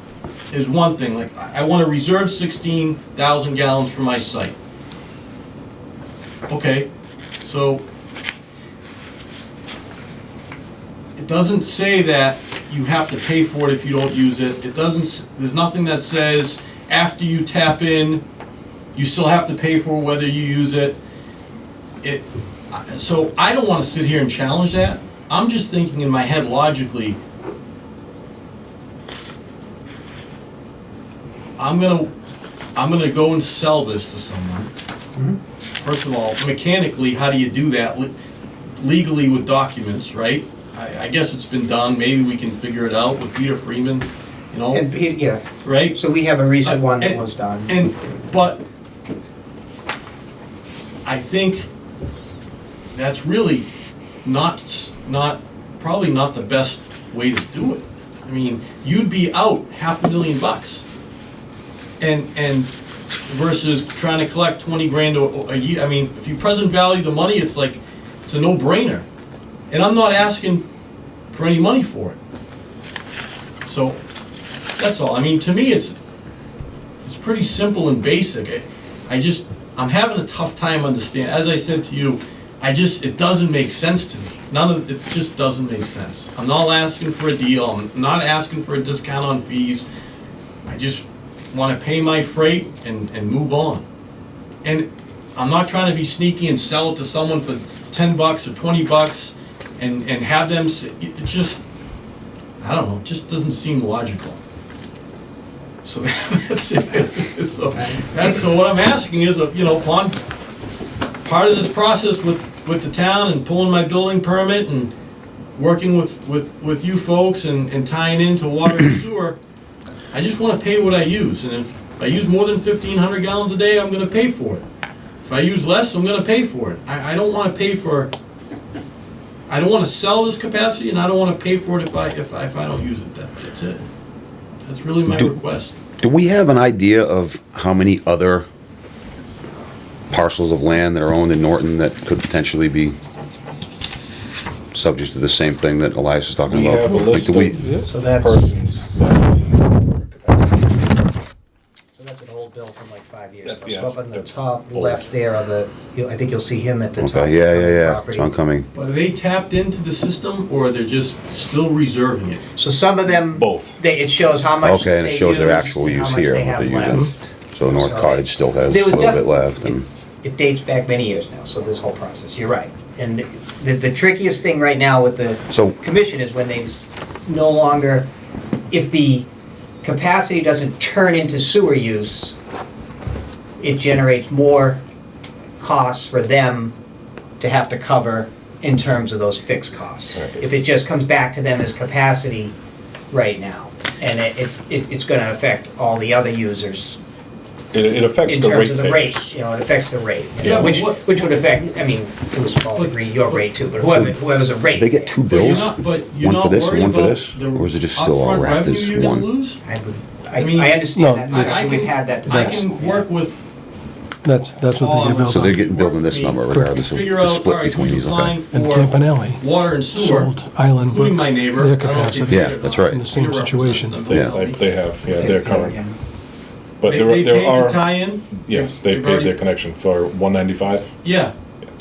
is one thing, like, I wanna reserve 16,000 gallons for my site. Okay, so it doesn't say that you have to pay for it if you don't use it. It doesn't, there's nothing that says after you tap in, you still have to pay for whether you use it. so I don't want to sit here and challenge that. I'm just thinking in my head logically, I'm gonna go and sell this to someone. First of all, mechanically, how do you do that legally with documents, right? I guess it's been done, maybe we can figure it out with Peter Freeman, you know, And, yeah, right? so we have a recent one that was done. But I think that's really probably not the best way to do it. I mean, you'd be out $500,000. And versus trying to collect 20 grand a year. I mean, if you present value the money, it's like, it's a no-brainer. And I'm not asking for any money for it. So, that's all. I mean, to me, it's pretty simple and basic. I'm having a tough time understanding. As I said to you, it doesn't make sense to me. It just doesn't make sense. I'm not asking for a deal. I'm not asking for a discount on fees. I just want to pay my freight and move on. And I'm not trying to be sneaky and sell it to someone for $10 or $20 and have them, it just, I don't know, it just doesn't seem logical. So that's it. So what I'm asking is, upon part of this process with the town and pulling my building permit and working with you folks and tying into water and sewer, I just want to pay what I use. And if I use more than 1,500 gallons a day, I'm going to pay for it. If I use less, I'm going to pay for it. I don't want to pay for, I don't want to sell this capacity, and I don't want to pay for it if I don't use it. That's it. That's really my request. Do we have an idea of how many other parcels of land that are owned in Norton that could potentially be subject to the same thing that Elias is talking We about? have a list of So that's, persons that so that's an old bill from like 5 years That's- ago. yes, So up on the that's top old. left there are I think you'll see him at the top. Okay, yeah, of the it's property. oncoming. But are they tapped into the system, or they're just still reserving it? So some of them. Both. It shows how much Okay, and it they shows their used actual and how use much here, they what have they're using. left. So North So Cottage still has a There was little bit definitely- left, and It dates back many years now, so this whole process, you're right. And the trickiest thing right now with the So- commission is when they no longer, if the capacity doesn't turn into sewer use, it generates more costs for them to have to cover in terms of those fixed costs. Right. If it just comes back to them as capacity right now, and it's gonna affect all the other users it affects in the terms of the rate, ratepayers. it affects the rate. Yeah, but Which would affect, I mean, it was all agree your rate too, but whoever's a rate. they get two But you're bills? not- but you're One not for this and worried one for about this? the Or is it just still all upfront wrapped revenue as you're gonna one? lose? I mean, understand no, that, that's- we've had that I discussion. can work with That's what they Paul get on built So on. they're getting billed in this number regardless of figure the out, split all right, between who's these, okay? applying And for Campanelli water and sewer, sold Island including my Brook, neighbor. their I don't know if they capacity. did Yeah, or that's not. right. in the same Peter represents situation. them, he'll Yeah, tell me. they have, they're current. But They there They paid are, to tie in? yes, they They've paid already- their connection for $195. Yeah,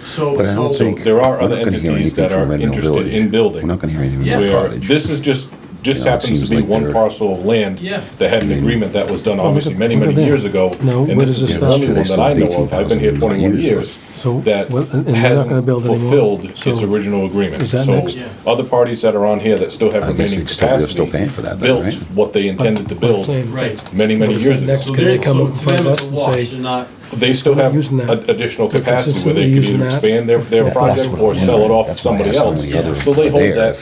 so, But I don't So think, there are we're other not gonna hear entities anything that from are Red Mill interested Village. in building. We're not gonna hear anything Yeah. from Where Cottage. this is just You know, it happens to seems be like one they're- parcel of land Yeah. that had an agreement that was done Well, look obviously at- many, look at many there. years ago. No, And where this does is it the stop? only one that I know of, I've been here 21 years, So, that well, and they're not gonna hasn't build anymore. fulfilled its So, original agreement. is that So next? Yeah. other parties that are on here that still have I guess remaining they're still capacity paying for that then, built right? what they intended to But I'm build saying, right. many, many What is years that ago. next? So Can they they're, come so in to front them of it's us a and wash, say, they're not, They still have Using that- additional they're capacity where consistently they could using either that. expand their Yeah, project that's what or I'm sell it wondering. off to That's why I somebody asked how else. many others So they were hold there. that,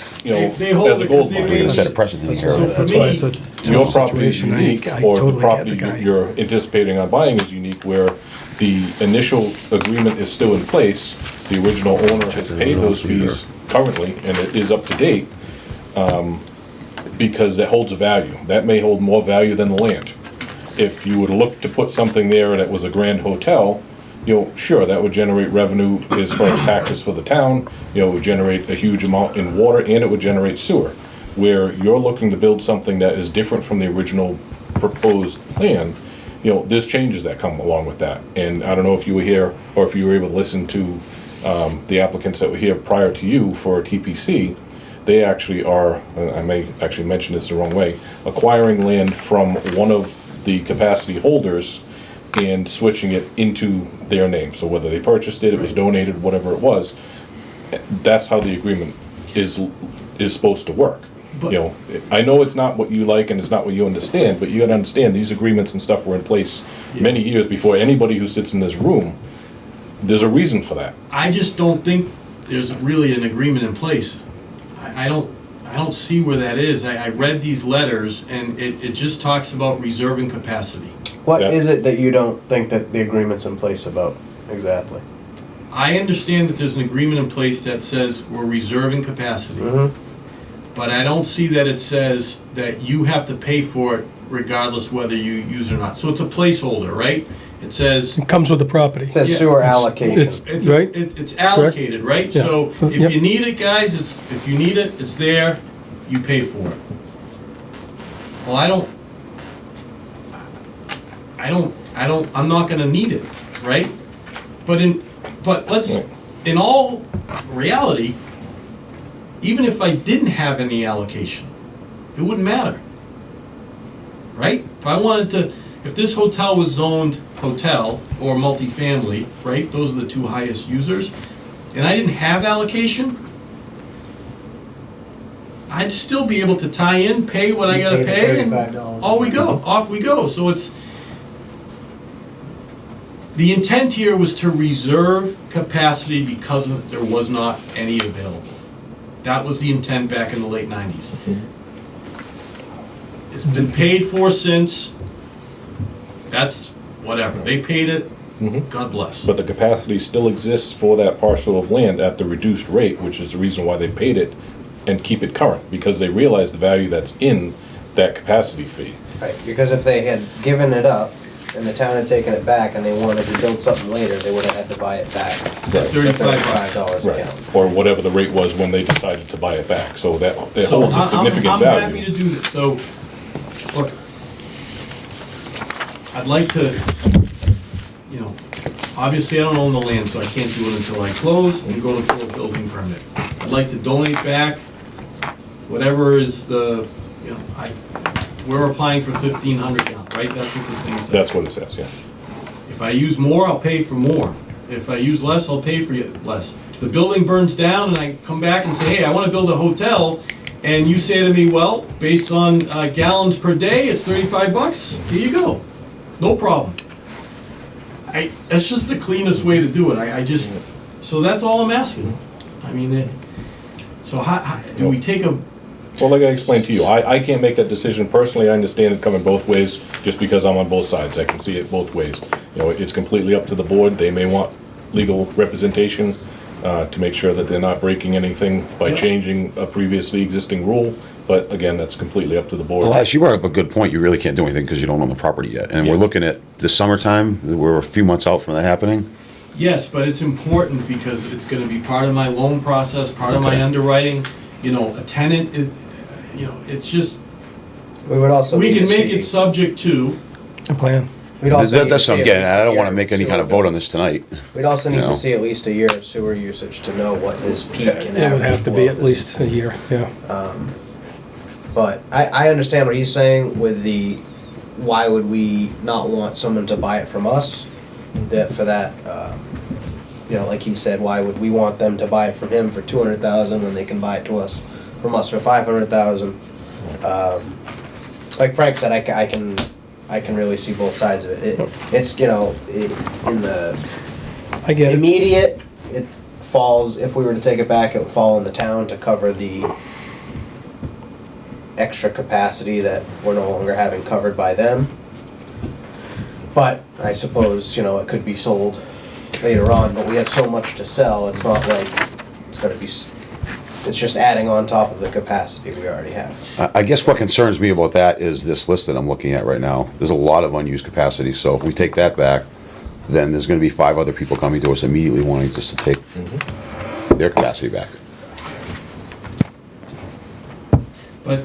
They hold as a it gold 'cause they mine. We're gonna raised set a it. precedent here. So for That's why me, it's a Your tough property is situation. unique, I or the totally get property the guy. you're anticipating on buying is unique, where the initial agreement is still in place, the original owner has paid those fees currently, and it is up to date, because that holds a value. That may hold more value than the land. If you would look to put something there that was a grand hotel, sure, that would generate revenue as far as taxes for the town, it would generate a huge amount in water, and it would generate sewer. Where you're looking to build something that is different from the original proposed plan, there's changes that come along with that. And I don't know if you were here, or if you were able to listen to the applicants that were here prior to you for TPC. They actually are, I may actually mention this the wrong way, acquiring land from one of the capacity holders and switching it into their name. So whether they purchased it, it was donated, whatever it was, that's how the agreement is supposed to work. But- You know, I know it's not what you like and it's not what you understand, but you gotta understand, these agreements and stuff were in place many years before anybody who sits in this room. There's a reason for that. I just don't think there's really an agreement in place. I don't see where that is. I read these letters, and it just talks about reserving capacity. What Yeah. is it that you don't think that the agreement's in place about exactly? I understand that there's an agreement in place that says we're reserving capacity. But I don't see that it says that you have to pay for it regardless whether you use it or not. So it's a placeholder, right? It says. It comes with the property. It says Yeah, sewer it's- allocation. It's Right. it's allocated, right? Yeah. So Yep. if you need it, guys, if you need it, it's there, you pay for it. Well, I'm not gonna need it, right? But in all reality, even if I didn't have any allocation, it wouldn't matter. Right? If this hotel was zoned hotel or multifamily, right, those are the two highest users, and I didn't have allocation, I'd still be able to tie in, pay what I gotta Pay the pay, and $35 off we go. So the intent here was to reserve capacity because there was not any available. That was the intent back in the late 90s. It's been paid for since. That's whatever. They paid it. God bless. But the capacity still exists for that parcel of land at the reduced rate, which is the reason why they paid it, and keep it current, because they realize the value that's in that capacity fee. Right, because if they had given it up and the town had taken it back and they wanted to build something later, they would have had to buy it back. Right. $35 a Right, gallon. or whatever the rate was when they decided to buy it back, so that it So holds a significant I'm happy to value. do this. So, look, I'd like to, obviously I don't own the land, so I can't do it until I close and go to pull a building permit. I'd like to donate back whatever is we're applying for 1,500 gallons, right? That's what this thing says. That's what it says, yeah. If I use more, I'll pay for more. If I use less, I'll pay for less. The building burns down and I come back and say, hey, I want to build a hotel, and you say to me, well, based on gallons per day, it's $35. Here you go. No problem. That's just the cleanest way to do it. So that's all I'm asking. I mean, so how do we take a... Well, like I explained to you, I can't make that decision personally. I understand it coming both ways, just because I'm on both sides. I can see it both ways. It's completely up to the board. They may want legal representation to make sure that they're not breaking anything by changing a previously existing rule. But again, that's completely up to the board. Well, as you brought up a good point, you really can't do anything because you don't own the property yet. And we're Yeah. looking at the summertime, we're a few months out from that happening. Yes, but it's important because it's gonna be part of my loan process, part of my underwriting. A tenant is, it's just, We would also we need can to make see- it subject to, A plan. We'd also need to That's what see I'm at getting least at. a I don't year want to make any of kind of sewer vote on bills. this tonight. We'd also need You know. to see at least a year of sewer usage to know what his peak and average It would have to be flow at is. least a year, yeah. But I understand what he's saying with why would we not want someone to buy it from us? Like he said, why would we want them to buy it from him for 200,000 when they can buy it from us for 500,000? Like Frank said, I can really see both sides of it. It's in the I get it. immediate, it falls, if we were to take it back, it would fall in the town to cover the extra capacity that we're no longer having covered by them. But I suppose, it could be sold later on, but we have so much to sell, it's not like it's gonna be, it's just adding on top of the capacity we already have. I guess what concerns me about that is this list that I'm looking at right now. There's a lot of unused capacity, so if we take that back, then there's gonna be 5 other people coming to us immediately wanting us to take their capacity back. but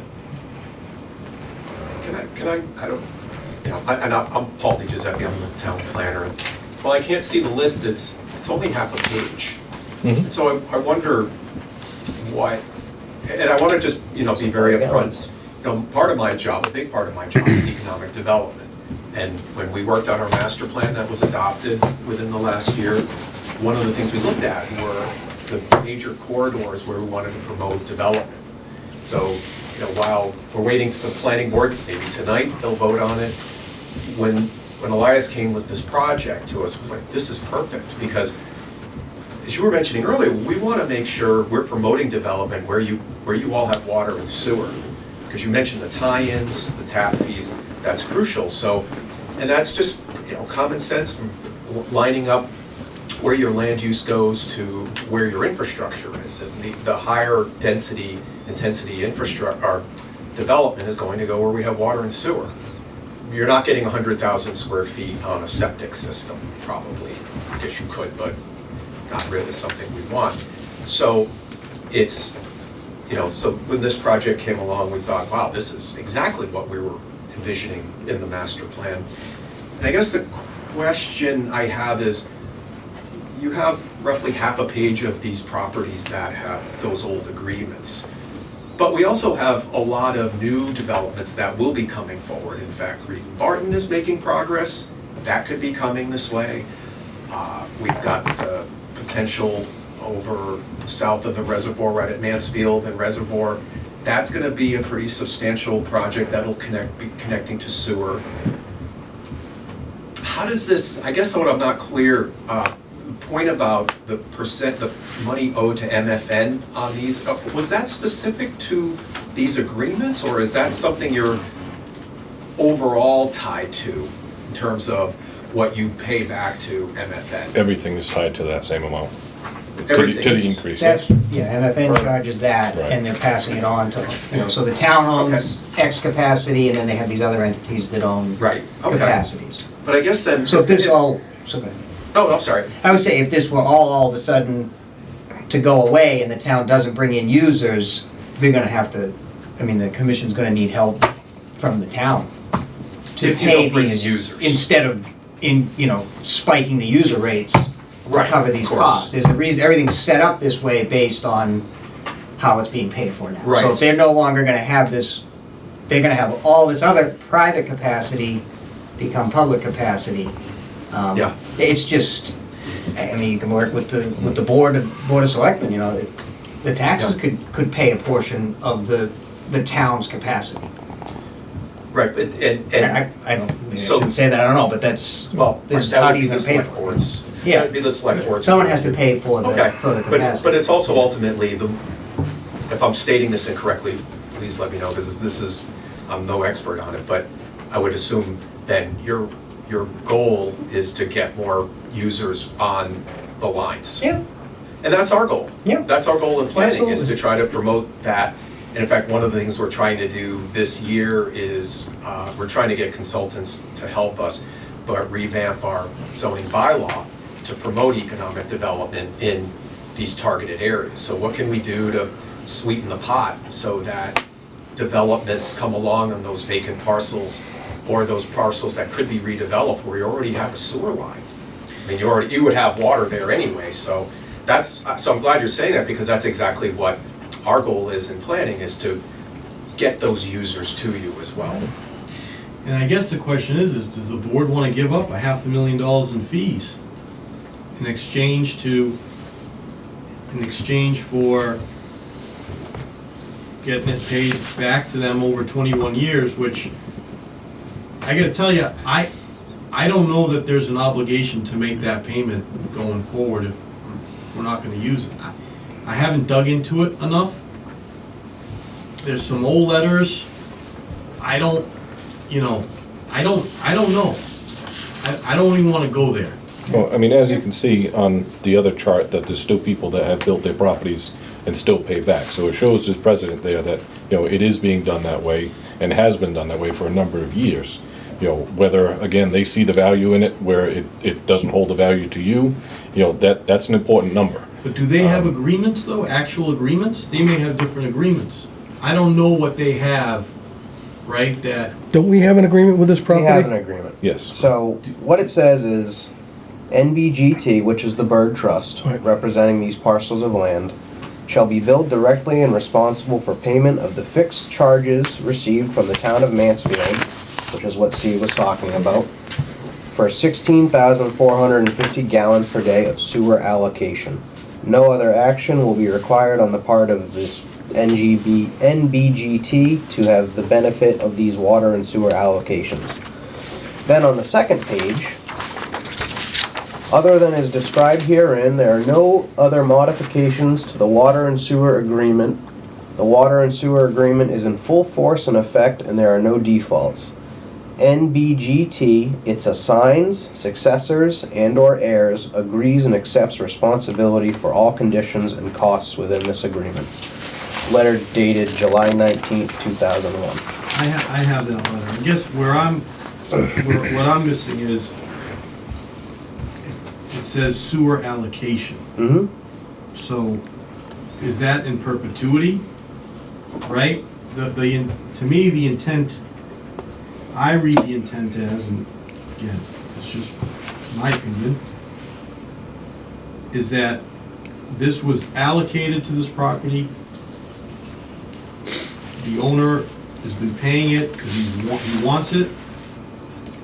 I'm Paul DiGiuseppe, I'm the town planner. Well, I can't see the list, it's only half a page. So I wonder why, and I want to just, be very upfront. Part of my job, a big part of my job is economic development. And when we worked on our master plan that was adopted within the last year, one of the things we looked at were the major corridors where we wanted to promote development. So, while we're waiting to the planning board, maybe tonight they'll vote on it. When Elias came with this project to us, it was like, this is perfect, because as you were mentioning earlier, we want to make sure we're promoting development where you all have water and sewer. Because you mentioned the tie-ins, the tap fees, that's crucial. So, and that's just, common sense, lining up where your land use goes to where your infrastructure is. And the higher intensity infrastructure, or development is going to go where we have water and sewer. You're not getting 100,000 square feet on a septic system, probably. I guess you could, but not really something we want. So it's, so when this project came along, we thought, wow, this is exactly what we were envisioning in the master plan. And I guess the question I have is, you have roughly half a page of these properties that have those old agreements. But we also have a lot of new developments that will be coming forward. In fact, Reed and Barton is making progress. That could be coming this way. We've got the potential over south of the reservoir, right at Mansfield and Reservoir. That's going to be a pretty substantial project that'll be connecting to sewer. How does this, I guess what I'm not clear, the point about the money owed to MFN on these, was that specific to these agreements, or is that something you're overall tied to in terms of what you pay back to MFN? Everything is tied to that same amount, to Everything the is- increase. That's, MFN charges that, Right. and they're passing it on to, so the town owns X capacity, and then they have these other entities that own Right, okay. capacities. But I guess then... So if this Oh, I'm sorry. I would say if this were all of a sudden to go away and the town doesn't bring in users, they're gonna have to, the commission's gonna need help from the town to If you pay don't bring in these, users. instead of spiking the user rates to Right, cover of these course. costs. There's a reason, everything's set up this way based on how it's being paid for now. Right. So if they're no longer gonna have this, they're gonna have all this other private capacity become public capacity. Yeah. It's just, you can work with the board of selectmen, the taxes could pay a portion of the town's capacity. Right, but, and I don't, maybe I So- shouldn't say that, I don't know, but that's, well, this is that how would do be you the gonna pay select for it? boards. Yeah. That would be the select boards. Someone has to pay for Okay, the but capacity. it's also ultimately, if I'm stating this incorrectly, please let me know, because I'm no expert on it, but I would assume then your goal is to get more users on the lines. Yeah, And that's our goal. Yeah. That's our goal in planning, is Absolutely. to try to promote that. And in fact, one of the things we're trying to do this year is, we're trying to get consultants to help us, but revamp our zoning bylaw to promote economic development in these targeted areas. So what can we do to sweeten the pot so that developments come along on those vacant parcels, or those parcels that could be redeveloped where you already have a sewer line? You would have water there anyway, so I'm glad you're saying that, because that's exactly what our goal is in planning, is to get those users to you as well. And I guess the question is does the board want to give up $500,000 in fees in exchange for getting it paid back to them over 21 years, which I gotta tell you, I don't know that there's an obligation to make that payment going forward if we're not gonna use it. I haven't dug into it enough. There's some old letters. I don't know. I don't even wanna go there. Well, as you can see on the other chart, that there's still people that have built their properties and still pay back. So it shows as precedent there that, it is being done that way and has been done that way for a number of years. Whether, again, they see the value in it, where it doesn't hold the value to you, that's an important number. But do they have agreements though, actual agreements? They may have different agreements. I don't know what they have, right, that, Don't we have an agreement with this We property? have an agreement. Yes. So what it says is NBGT, which is the Bird Trust, Right. representing these parcels of land, shall be billed directly and responsible for payment of the fixed charges received from the town of Mansfield which is what Steve was talking about, for 16,450 gallons per day of sewer allocation. No other action will be required on the part of this NBGT to have the benefit of these water and sewer allocations. Then on the second page, other than is described herein, there are no other modifications to the water and sewer agreement. The water and sewer agreement is in full force and effect, and there are no defaults. NBGT, its assigns, successors, and/or heirs, agrees and accepts responsibility for all conditions and costs within this agreement. Letter dated July 19th, 2001. I have that letter. I guess what I'm missing is, it says sewer allocation. Mm-hmm. So, is that in perpetuity? Right? To me, the intent, I read the intent as, and again, it's just my opinion, is that this was allocated to this property. The owner has been paying it because he wants it,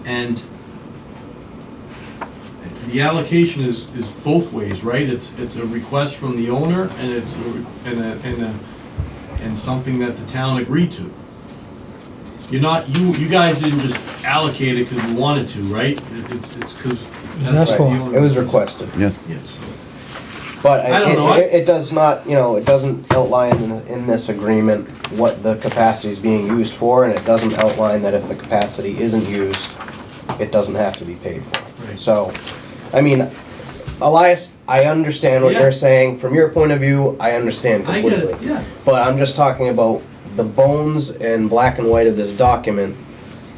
and the allocation is both ways, right? It's a request from the owner, and it's and something that the town agreed to. You guys didn't just allocate it because you wanted to, right? It's because That's Right. fine. It was requested. Yeah. Yes. But I don't know. it does not, it doesn't outline in this agreement what the capacity is being used for, and it doesn't outline that if the capacity isn't used, it doesn't have to be paid for. Right. So, I mean, Elias, I understand what Yeah. you're saying. From your point of view, I understand I completely. get it, yeah. But I'm just talking about the bones and black and white of this document,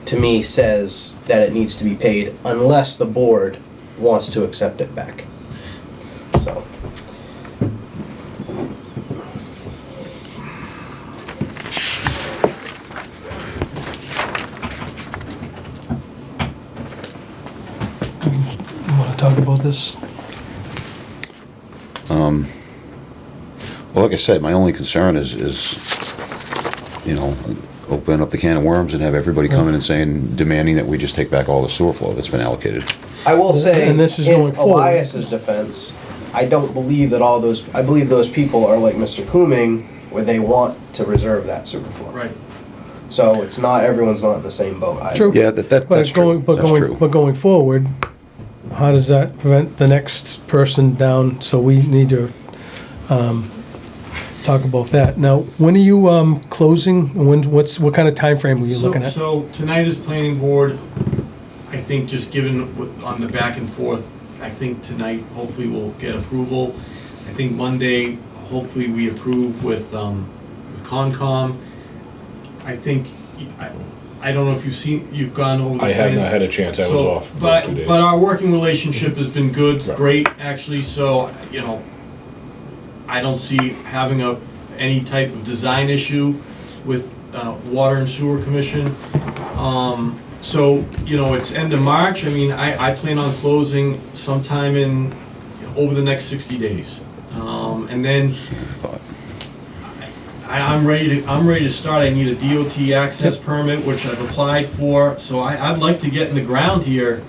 to me, says that it needs to be paid unless the board wants to accept it back. So. You want to talk about this? Well, like I said, my only concern is, open up the can of worms and have everybody come in and saying, demanding that we just take back all the sewer flow that's been allocated. I will say, And this is in going forward. Elias's defense, I don't believe that I believe those people are like Mr. Cooming, where they want to reserve that sewer flow. Right. So everyone's not in the same boat either. True. Yeah, that's true. That's true. But going forward, how does that prevent the next person down? So we need to talk about that. Now, when are you closing? What kind of time frame were you looking at? So tonight is planning board. I think just given on the back and forth, I think tonight hopefully we'll get approval. I think Monday, hopefully we approve with Concom. I think, I don't know if you've gone over the I plans. haven't had a chance, I was off those 2 days. But our working relationship has been good, Right. great, actually, so, I don't see having any type of design issue with Water and Sewer Commission. So, it's end of March. I mean, I plan on closing sometime over the next 60 days. And then I'm ready to start. I need a DOT access permit, which I've applied for. So I'd like to get in the ground here,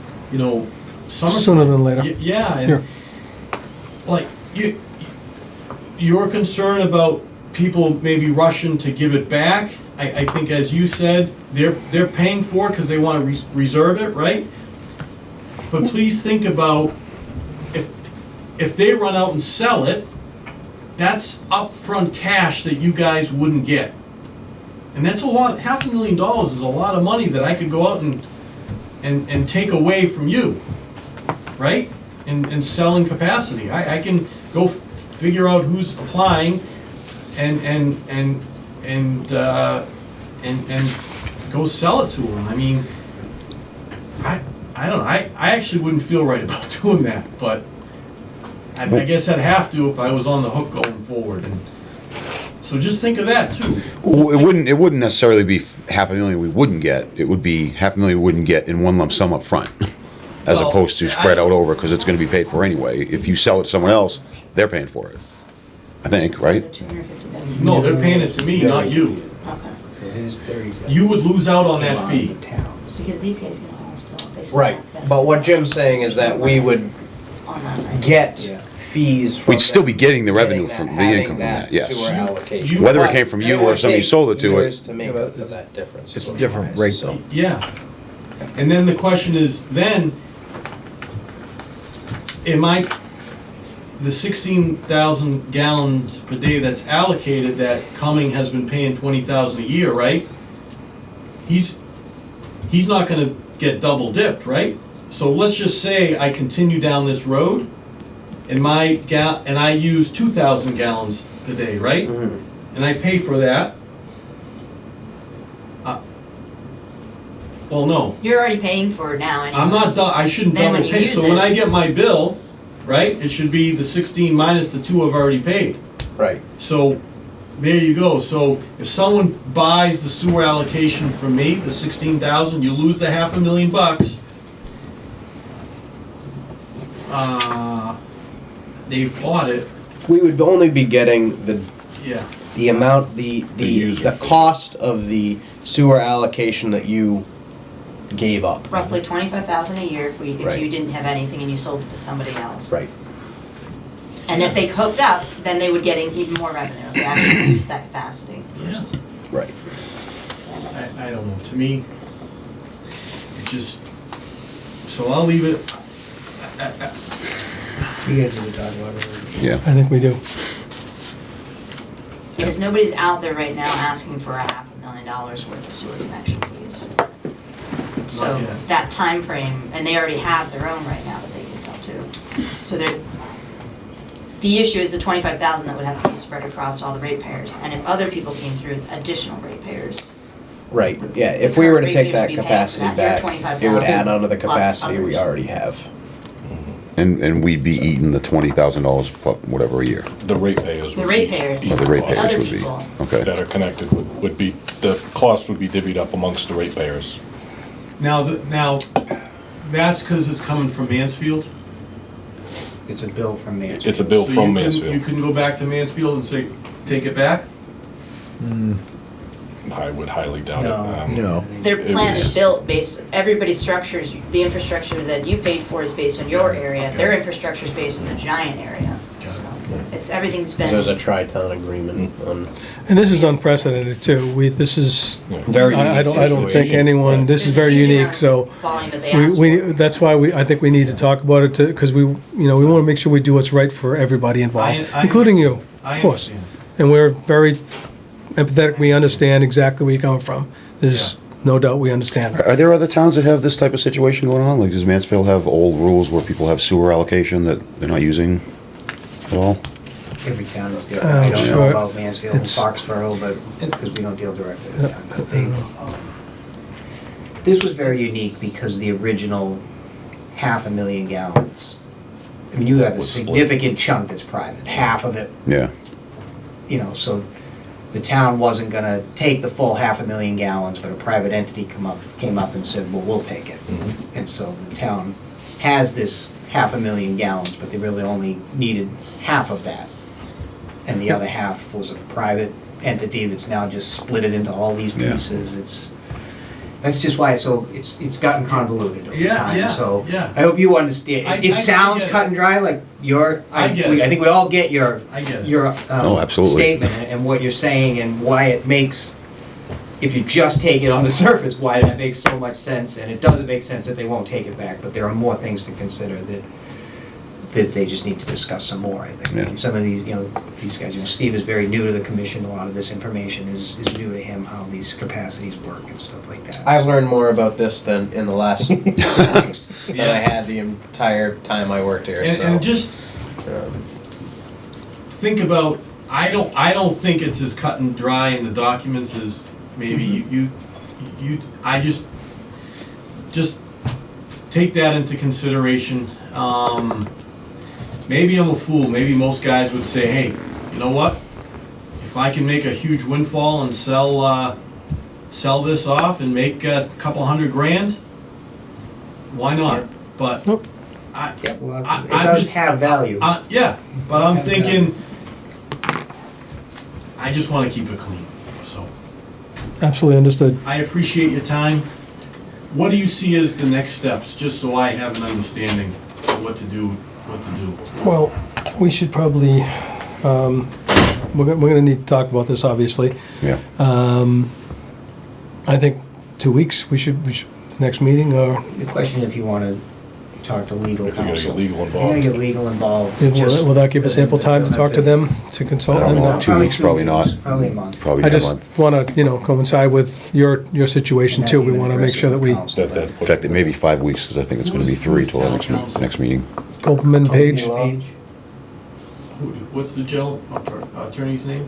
summer. Sooner than later. Yeah, and Here. like you're concerned about people maybe rushing to give it back. I think, as you said, they're paying for it because they want to reserve it, right? But please think about if they run out and sell it, that's upfront cash that you guys wouldn't get. And that's a lot. $500,000 is a lot of money that I could go out and take away from you, right? And sell in capacity. I can go figure out who's applying and go sell it to them. I mean, I don't know. I actually wouldn't feel right about doing that, but I guess I'd have to if I was on the hook going forward. And so just think of that too. Well, it wouldn't necessarily be $500,000 we wouldn't get. It would be $500,000 we wouldn't get in one lump sum up front, as Well, opposed to spread out over, because it's going to be paid for anyway. If you sell it to someone else, they're paying for it. I think, right? 250, that's. No, they're paying it to me, not you. Okay. So his 30's got. You would lose out on that fee. The towns. Because these guys get a haul still. They still Right, have best but what result Jim's saying is that we would on that, right? get Yeah. fees from. We'd still them, be getting the revenue getting from that- the having income from that, yes. Sewer allocation. Whether it But came from you it or would somebody take sold it to it. years to make up for that difference. It's is what different he has rate, to say. though. Yeah. And then the question is, then, the 16,000 gallons per day that's allocated, that Cumming has been paying 20,000 a year, right? He's not gonna get double dipped, right? So let's just say I continue down this road, and I use 2,000 gallons a day, right? Mhm. And I pay for that. Well, no, You're already paying for it now anyway. I'm not, I shouldn't Then when double you pay, use so when it- I get my bill, right, it should be the 16 minus the 2 I've already paid. Right. So, there you go, so if someone buys the sewer allocation from me, the 16,000, you lose the $500,000. They bought it, We would only be getting yeah, the amount, the user fee. cost of the sewer allocation that you gave up. Roughly 25,000 a year if Right. you didn't have anything and you sold it to somebody else. Right. And if they hooked up, then they would get even more revenue. If they actually use that capacity. yeah. Right. I don't know, to me, it just, so I'll leave it. You guys need to talk about it. Yeah. I think we do. Because nobody's out there right now asking for $500,000 worth of sewer connection fees. So Not yet. that time frame, and they already have their own right now that they can sell too. So the issue is the 25,000 that would have to be spread across all the ratepayers. And if other people came through, additional ratepayers. Right, yeah, if we were to take that Ratepayers would be paying capacity for that. back, Your it would add 25,000 on to the plus capacity we others. already have. And we'd be eating the $20,000 plus whatever a year. The ratepayers The would ratepayers. Or the ratepayers Other would be. people. Okay. that are connected would be, the cost would be divvied up amongst the ratepayers. Now, that's because it's coming from Mansfield? It's a bill from Mansfield. It's a bill So from you Mansfield. couldn't go back to Mansfield and say, take it back? I would highly doubt it. No. No. Their It plan was- is built based, everybody's structures, the infrastructure that you paid for is based on your area. Their infrastructure is based on the giant area. So everything's been. There's a tri-town agreement on. And this is unprecedented too. This is, Very I don't think situation. anyone, this is There's a very huge unique, amount so. of volume that they asked We, for. that's why I think we need to talk about it too, because we want to make sure we do what's right for everybody involved, I including you, I of course. understand. And we're very empathetic, we understand exactly where you're coming from. There's no doubt we understand. Are there other towns that have this type of situation going on? Like, does Mansfield have old rules where people have sewer allocation that they're not using at all? Every town is different. I don't know Sure. about Mansfield and It's- Foxborough, but, because we don't deal directly with them. But they, this was very unique because the original 500,000 gallons, I mean, you have a Was split. significant chunk that's private, half of it, Yeah. so the town wasn't gonna take the full 500,000 gallons, but a private entity came up and said, well, we'll take it. And so the town has this 500,000 gallons, but they really only needed half of that. And the other half was a private entity that's now just split it into all these Yeah. pieces. That's just why it's gotten convoluted over Yeah, time, yeah, so. yeah. I hope you understand. I It sounds get it. cut and dry, like I get it. I think we all get your, I get it. your Oh, absolutely. statement and what you're saying and why it makes, if you just take it on the surface, why that makes so much sense. And it doesn't make sense that they won't take it back, but there are more things to consider that they just need to discuss some more, I think. Yeah. And some of these, these guys, Steve is very new to the commission, a lot of this information is new to him, how these capacities work and stuff like that. I've learned more about this than in the last 2 weeks that I had the entire time I worked here, so. And just think about, I don't think it's as cut and dry in the documents as maybe I just take that into consideration. Maybe I'm a fool, maybe most guys would say, hey, you know what? If I can make a huge windfall and sell this off and make a couple $100,000, why not? But Nope. I, Yeah, a lot of- I- it I'm does just- have value. yeah, but I'm Have thinking, I just wanna keep it clean, so. Absolutely understood. I appreciate your time. what do you see as the next steps, just so I have an understanding of what to do? Well, we should probably, we're gonna need to talk about this, obviously. Yeah. I think 2 weeks, we should, next meeting, or, The question if you want to talk to legal If you're gonna counsel. get legal You're going to involved. get legal involved. will that give us ample time to talk to them, to consult? I don't know, them? 2 weeks, probably not. Probably a month. Probably I a just month. wanna, coincide with your situation And too. that's We even wanna make sure that we, aggressive counsel, That- In fact, it may be 5 weeks, because I think it's gonna be 3 till our next meeting. Copeland Page, Page. What's the attorney's name?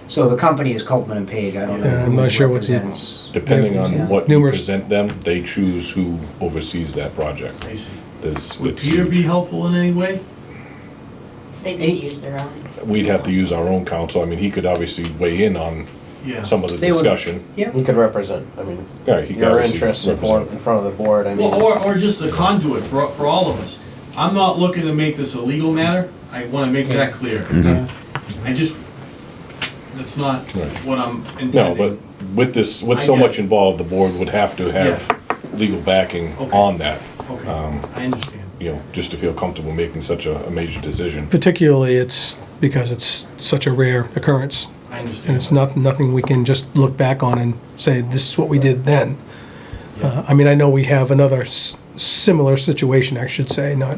So the company is Copeland and Page. I don't know. Yeah, I'm who not sure what the- represents- Depending Yeah. on what you Numerous- present them, they choose who oversees that project. I see. It's Would Peter be helpful in any way? They need to use their own. We'd have to use our own counsel. I mean, he could obviously weigh in on Yeah. some of the They would- discussion. Yeah. You could represent, I mean, Yeah, he could your obviously interests in represent. front of the board, I mean. Well, or just a conduit for all of us. I'm not looking to make this a legal matter. I want to make that clear. I just, that's not Right. what I'm No, intending. but with this, with I so get much it. involved, the board would have to have legal backing Okay. on that, Okay, um, I understand. just to feel comfortable making such a major decision. particularly it's because it's such a rare occurrence. I And understand. it's nothing we can just look back on and say, this is what we did then. I mean, I know we have another similar situation, I should say, not,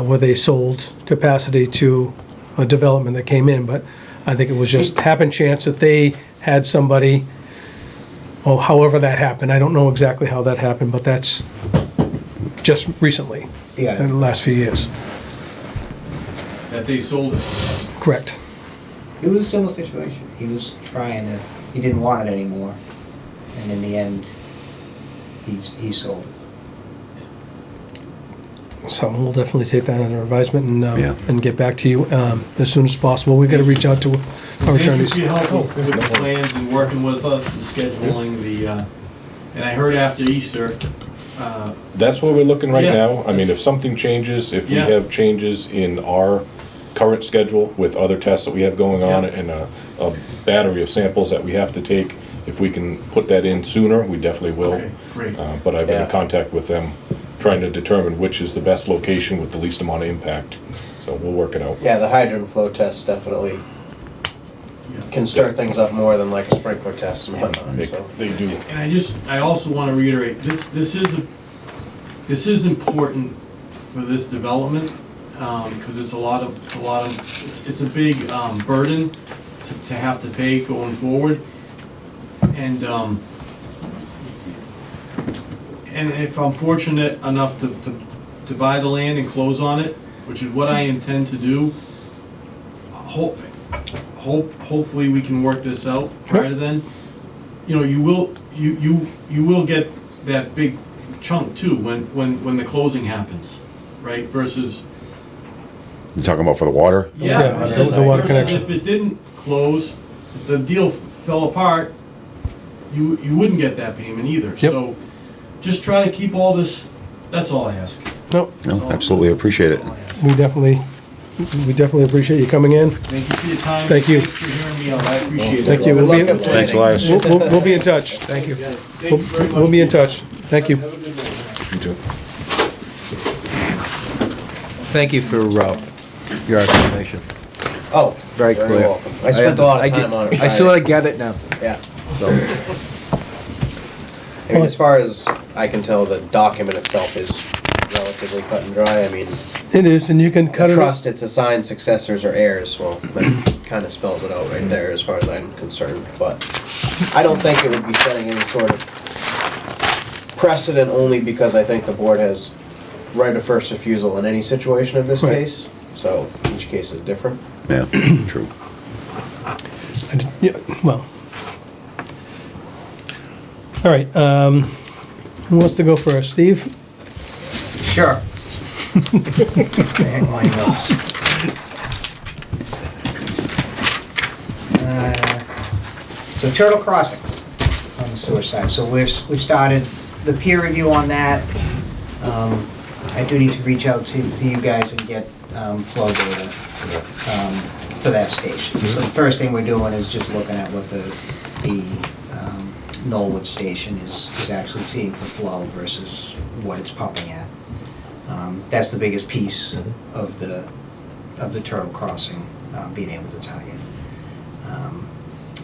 where they sold capacity to a development that came in, but I think it was just happen chance that they had somebody, oh, however that happened, I don't know exactly how that happened, but that's just recently, in the Yeah. last few years. That they sold it. Correct. It was a similar situation. He was trying to, he didn't want it anymore. And in the end, he sold it. So we'll definitely take that under advisement Yeah. and get back to you as soon as possible. We've got to reach out to our Thank you attorneys. for your help with the plans and working with us and scheduling the, and I heard after Easter, That's where we're looking right Yeah. now. I mean, if something changes, if we Yeah. have changes in our current schedule with other tests that we have going on Yeah. and a battery of samples that we have to take, if we can put that in sooner, we definitely will. okay, great. But I've been in Yeah. contact with them, trying to determine which is the best location with the least amount of impact. So we'll work it out. Yeah, the hydrant flow tests definitely can stir things up more than like a sprinkler test and whatnot, They, so. they do. And I also want to reiterate, this is important for this development, because it's it's a big burden to have to pay going forward. And if I'm fortunate enough to buy the land and close on it, which is what I intend to do, hopefully we can work this out prior to then. You will get that big chunk too when the closing happens, right? Versus, You talking about for the water? Yeah, versus the water versus connection. if it didn't close, if the deal fell apart, you wouldn't get that payment either. Yep. So just try to keep all this, that's all I ask. No, No, absolutely, appreciate it. That's all I ask. we definitely appreciate you coming in. Thank you for your time. Thank you. Thanks for hearing me out, I appreciate it. Thank you. Good We'll be, luck at Thanks, planning. Elias. we'll be in touch. Thank you. Thank you very much. We'll be in touch. Thank you. Have a good night. You too. Thank you for your explanation. Oh, Very clear. welcome. I spent a lot of I time get- on it. I sort of get it now. Yeah. So, I mean, as far as I can tell, the document itself is relatively cut and dry. I mean, It is, and you can cut the it. trust, it's assigned successors or heirs. Well, that kind of spells it out right there as far as I'm concerned. But I don't think it would be setting any sort of precedent, only because I think the board has right of first refusal in any situation of this Right. case. So each case is different. Yeah, true. Yeah, well. All right, who wants to go first? Steve? Sure. The heck my notes. So Turtle Crossing on the sewer side. So we've started the peer review on that. I do need to reach out to you guys and get flow data for that station. So the first thing we're doing is just looking at what the Knollwood Station is actually seeing for flow versus what it's pumping at. That's the biggest piece of the turtle crossing, being able to tie in.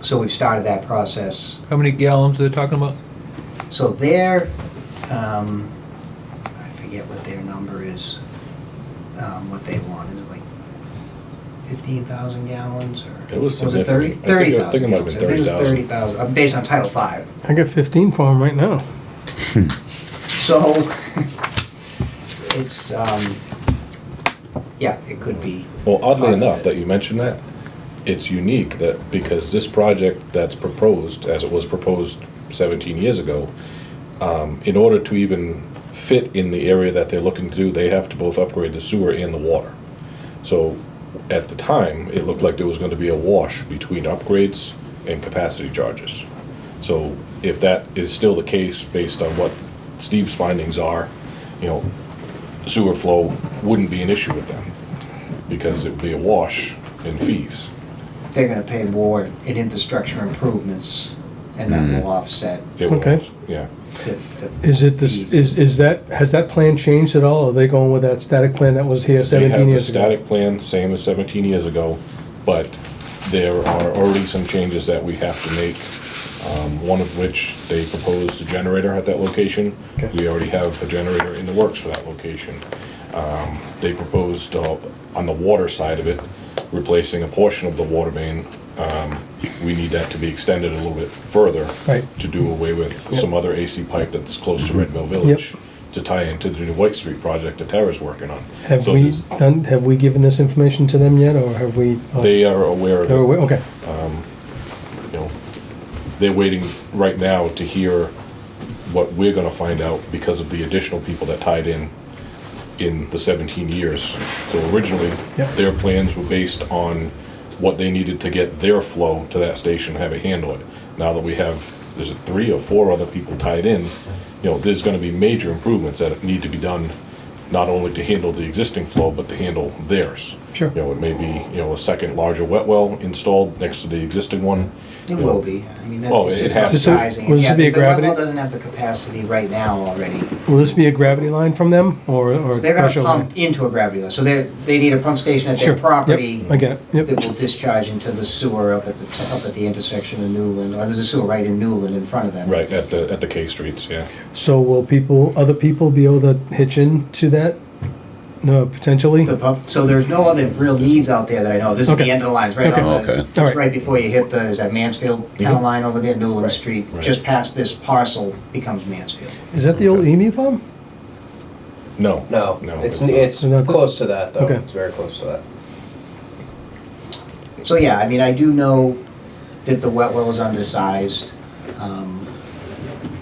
So we've started that process. How many gallons are they talking about? So their, I forget what their number is, what they want, is it like 15,000 gallons, or It was was it 30? significant. I think it 30,000 might have been gallons. I think it was 30,000. 30,000, based on Title V. I got 15 for them right now. So, it's, yeah, it could be. Well, oddly part of enough, this. that you mentioned that, it's unique that because this project that's proposed, as it was proposed 17 years ago, in order to even fit in the area that they're looking to do, they have to both upgrade the sewer and the water. So at the time, it looked like there was going to be a wash between upgrades and capacity charges. So if that is still the case, based on what Steve's findings are, you know, sewer flow wouldn't be an issue with them, because it would be a wash in fees. They're gonna pay more in infrastructure improvements, and that will offset It will, Okay. yeah. the. Is it this, fees. is that, has that plan changed at all? Are they going with that static plan that was here They 17 have the years ago? static plan, same as 17 years ago, but there are already some changes that we have to make. One of which, they proposed a generator at that location. Okay. We already have a generator in the works for that location. They proposed, on the water side of it, replacing a portion of the water main. We need that to be extended a little bit further. Right. To do away with Yep. some other AC pipe that's close to Red Mill Village. To tie into the new White Street project that Tara's working on. Have So we there's- done, have we given this information to them yet, or have we? They are aware of They're it. aware- Okay, You know, they're waiting right now to hear what we're gonna find out because of the additional people that tied in the 17 years. So originally, Yep. their plans were based on what they needed to get their flow to that station, have it handle it. Now that we have, there's 3 or 4 other people tied in, you know, there's gonna be major improvements that need to be done, not only to handle the existing flow, but to handle theirs. Sure. You know, it may be, you know, a second larger wet well installed next to the existing one. It will be, I mean, Oh, that's it just has about to. sizing. Will this Yeah, be a the well gravity? doesn't have the capacity right now already. will this be a gravity line from them, or So they're gonna pressure line? pump into a gravity line, so they need a pump station at Sure, their yep, property. I get it, yep. That will discharge into the sewer up at the intersection of Newland, or there's a sewer right in Newland in front of them. Right, at the K streets, yeah. So will other people be able to hitch in to that? No, potentially? The pump, so there's no other real needs out there that I know. This is Okay. the end of the line, it's right Okay. on the, Okay. it's Alright. right before you hit is that Mansfield town line over there, Newland Street. Right. Just past this parcel becomes Mansfield. Is that the old emu farm? No. No, No, it's not. close to that, though. Okay. It's very close to that. So yeah, I mean, I do know that the wet well is undersized.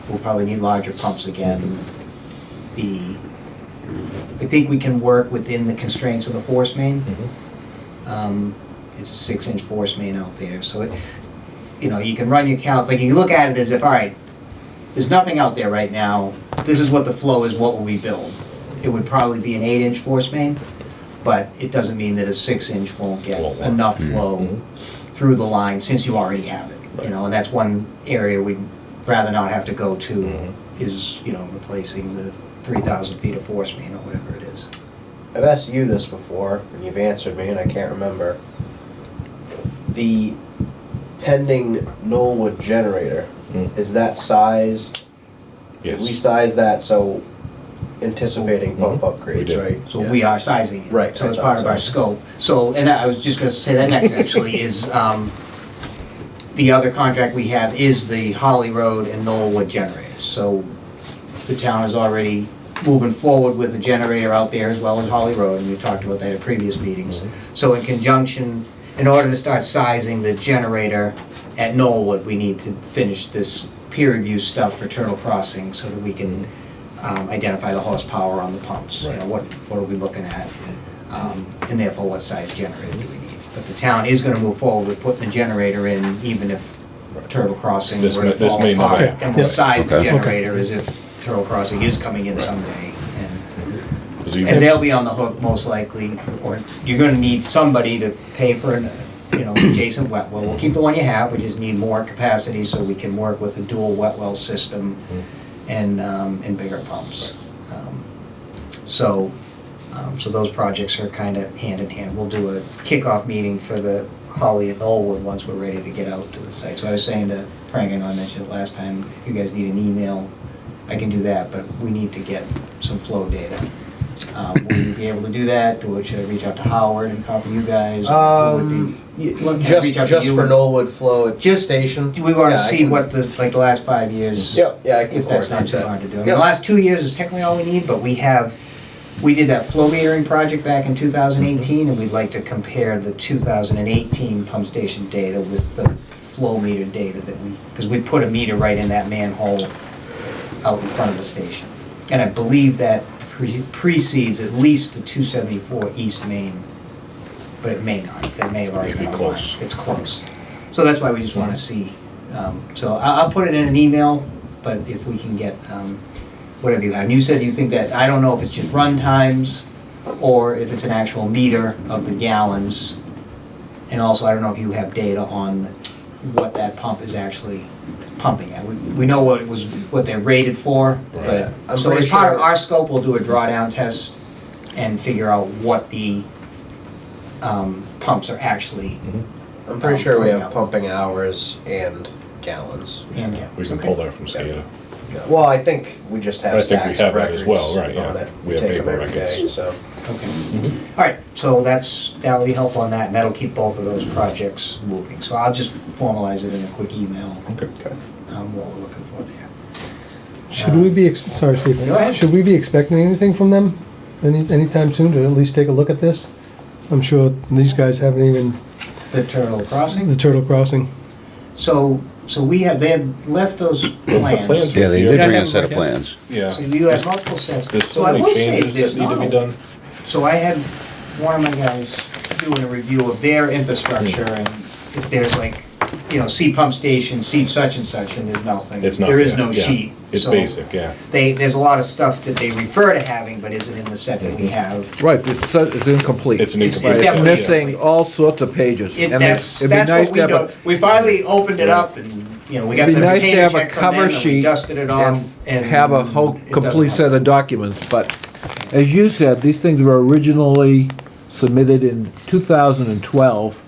We'll probably need larger pumps again. I think we can work within the constraints of the force main. It's a 6-inch force main out there, so it, you know, you can run your like you can look at it as if, all right, there's nothing out there right now, this is what the flow is, what will we build? It would probably be an 8-inch force main, but it doesn't mean that a 6-inch won't get Won't work. enough flow through the line since you already have it. You know, and that's one area we'd rather not have to go to, is, you know, replacing the 3,000 feet of force main or whatever it is. I've asked you this before, and you've answered me, and I can't remember. The pending Knollwood generator, is that sized? Yes. Did we size that so anticipating pump We upgrades, did. right? So Yeah. we are sizing it. Right, So it's that's part of our awesome. scope. So, and I was just gonna say that next actually is, the other contract we have is the Holly Road and Knollwood generators. So the town is already moving forward with a generator out there as well as Holly Road, and we talked about that at previous meetings. So in conjunction, in order to start sizing the generator at Knollwood, we need to finish this peer review stuff for Turtle Crossing so that we can identify the horsepower on the pumps. You know, what are we looking at? And therefore, what size generator do we need? But the town is gonna move forward with putting the generator in, even if Turtle Crossing This were to may- this fall may not apart. happen. And we'll Yeah. size the Okay. generator as if Turtle Crossing is coming in someday. 'Cause And even- they'll be on the hook most likely, or you're gonna need somebody to pay for adjacent wet well. We'll keep the one you have, we just need more capacity so we can work with a dual wet well system and bigger pumps. So those projects are kind of hand in hand. We'll do a kickoff meeting for the Holly and Knollwood once we're ready to get out to the site. So I was saying to Frank, I know I mentioned it last time, if you guys need an email, I can do that, but we need to get some flow data. Will you be able to do that, or should I reach out to Howard and copy you guys? Who would be- Can I reach out to Just you? for Knollwood Flow at Just- station. We want to Yeah, I see can- what the last 5 years. Yep, yeah, I can If that's not coordinate too that. hard to do. I mean, Yep. the last 2 years is technically all we need, but we did that flow metering project back in 2018, and we'd like to compare the 2018 pump station data with the flow meter data because we put a meter right in that manhole out in front of the station. And I believe that precedes at least the 274 East Main, but it may not. It may have already Maybe been close. online. It's close. So that's why we just want to see. So I'll put it in an email, but if we can get whatever you have. And you said you think that, I don't know if it's just run times or if it's an actual meter of the gallons. And also, I don't know if you have data on what that pump is actually pumping at. We know what they're rated for, I'm but, so as pretty part of sure- our scope, we'll do a drawdown test and figure out what the pumps are actually. I'm pretty sure we putting have out. pumping hours and gallons. And We can okay. pull that from SCADA. Well, I think we just have I think we stacks have of that records as well, right, yeah. on it. We have take them paper every day, records. so. Okay. All right, so that'll be helpful on that, and that'll keep both of those projects moving. So I'll just formalize it in a quick email, Okay. what we're looking for there. Should we be, sorry, Steve, Go ahead. should we be expecting anything from them anytime soon to at least take a look at this? I'm sure these guys haven't even, The Turtle Crossing? the Turtle Crossing. So they had left those plans. Plans Yeah, they Yeah. did bring Yeah. a set of plans. Yeah. So you have multiple sets. There's So so I many will say, changes there's that need to be not, done. so I had one of my guys doing a review of their infrastructure, and if there's like, see pump station, see such and such, and there's nothing. It's not. There is yeah, no yeah. sheet. It's So basic, yeah. there's a lot of stuff that they refer to having, but isn't in the set that we have. Right, it's incomplete. It's an It's incomplete. It's definitely missing all sorts of pages. It, And that's it'd be that's nice what to we have do. We finally opened it up, and we got It'd the be nice to retainer have a check from cover them, and we sheet dusted it off, and have a whole it doesn't complete help. set of documents, but as you said, these things were originally submitted in 2012.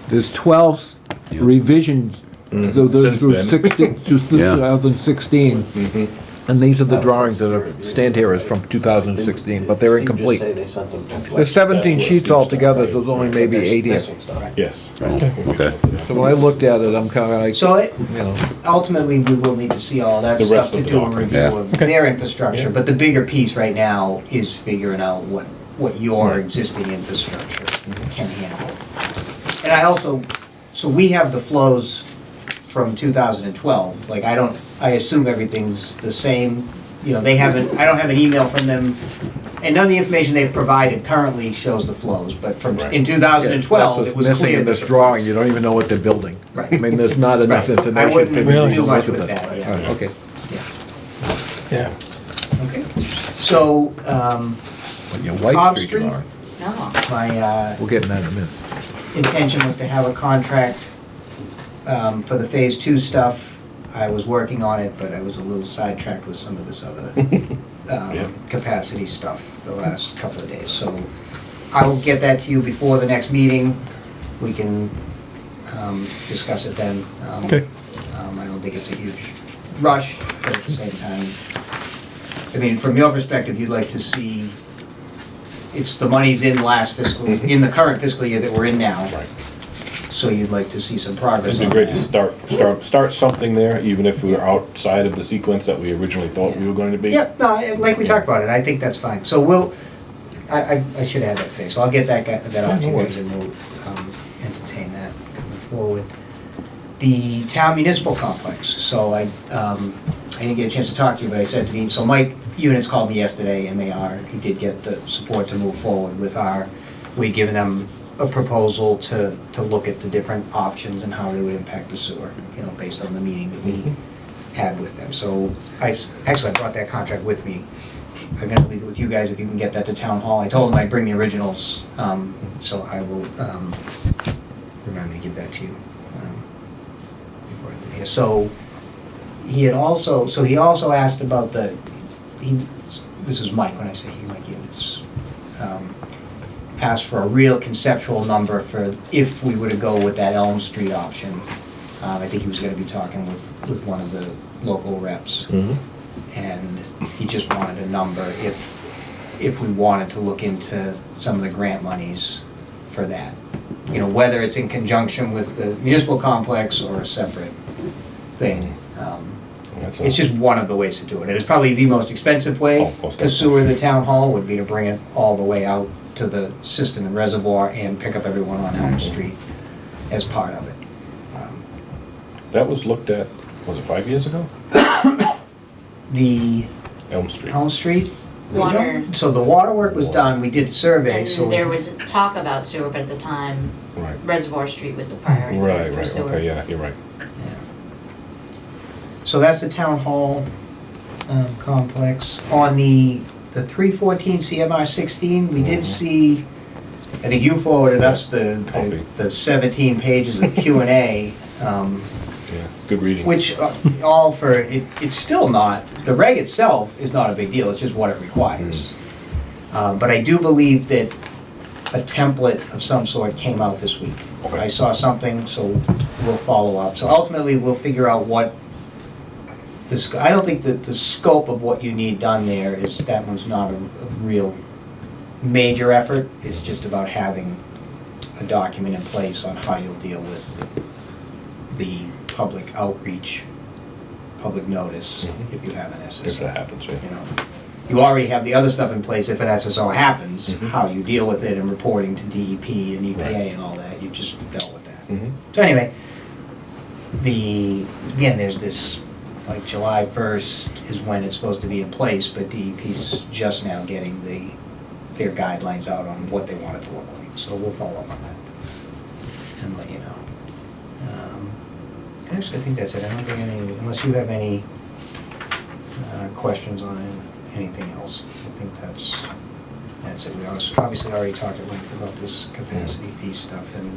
There's 12 Yeah. revisions through Since then. 2016. And these are the drawings that are, stand here is from 2016, but they're incomplete. There's 17 sheets altogether, so there's only maybe 8 here. Yes. Okay. So when I looked at it, I'm kind of like, So you know, ultimately, we will need to see all that The stuff rest to of the do a documents. review Yeah. of their infrastructure, Yeah. but the bigger piece right now is figuring out what your existing infrastructure can handle. And I also, so we have the flows from 2012, like I assume everything's the same, they haven't, I don't have an email from them, and none of the information they've provided currently shows the flows, but from, Right. in that's 2012, what's it was missing clear in that this the drawing, flows- you don't even know what they're building. Right. I mean, there's not enough Right. information I wouldn't for me to Really? do much look at with that. that, yeah. All right, okay. Yeah. Yeah. Okay, so, Your Cobb White Street, Street? Laura. No. my We'll get in that in a minute. intention was to have a contract for the Phase 2 stuff. I was working on it, but I was a little sidetracked with some of this other Yeah. capacity stuff the last couple of days. So I will get that to you before the next meeting. We can discuss it then. Okay. I don't think it's a huge rush, but at the same time, I mean, from your perspective, you'd like to see, it's the money's in last fiscal, in the current fiscal year that we're in now. Right. So you'd like to see some progress It'd on be great that. to start something there, even if we were outside of the sequence that we originally thought we were going to be. Yeah, no, like we talked about it, I think that's fine. So I should have that today, so I'll get that off to you guys and we'll entertain that coming forward. The town municipal complex, so I didn't get a chance to talk to you, but I said to me, so Mike Units called me yesterday and he did get the support to move forward with we'd given them a proposal to look at the different options and how they would impact the sewer, based on the meeting that we had with them. So I brought that contract with me. I'm gonna leave it with you guys if you can get that to town hall. I told them I'd bring the originals, so I will remind me to give that to you. Before I leave here. So he also asked about this is Mike, when I say he, Mike, it's, asked for a real conceptual number for if we were to go with that Elm Street option. I think he was gonna be talking with one of the local reps. And he just wanted a number if we wanted to look into some of the grant monies for that. You know, whether it's in conjunction with the municipal complex or a separate thing. It's just one of the ways to do it. It is probably the most expensive way to sewer the town hall would be to bring it all the way out to the system and reservoir and pick up everyone on Elm Street as part of it. That was looked at, was it 5 years ago? The Elm Street. Elm Street? Water. So the water work was done, we did a survey, so. And there was talk about sewer, but at the time, Right. Reservoir Street was the priority Right, for right, sewer. okay, yeah, you're right. Yeah. So that's the town hall complex. On the 314 CMR 16, we did see, I think you forwarded us the 17 pages of Q&A. Yeah, good reading. Which all for, it's still not, the reg itself is not a big deal, it's just what it requires. But I do believe that a template of some sort came out this week. Okay. I saw something, so we'll follow up. So ultimately, we'll figure out what, I don't think that the scope of what you need done there is, that one's not a real major effort. It's just about having a document in place on how you'll deal with the public outreach, public notice, if you have an SSO. If that happens, yeah. You know, you already have the other stuff in place if an SSO happens, how you deal with it and reporting to DEP and EPA and all that, you just dealt with that. So anyway, again, there's this, like July 1st is when it's supposed to be in place, but DEP's just now getting their guidelines out on what they want it to look like. So we'll follow up on that and let you know. Actually, I think that's it. I don't think unless you have any questions on anything else. I think that's it. We obviously already talked at length about this capacity fee stuff, and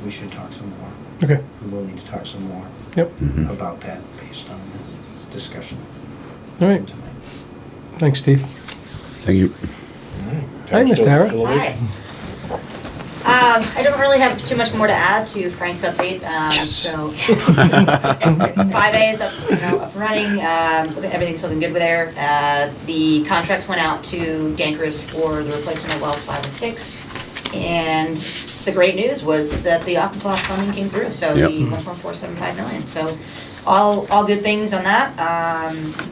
we should talk some more. Okay. We will need to talk some more Yep. about that based on the discussion All right. tonight. Thanks, Steve. Thank you. Hi, Miss Tara. Still awake? Hi. I don't really have too much more to add to Frank's update, so 5A is up and running, everything's looking good with there. The contracts went out to Dankers for the replacement of wells 5 and 6, and the great news was that the Aqua funding came through, so Yep. the 1.475 million, so all good things on that.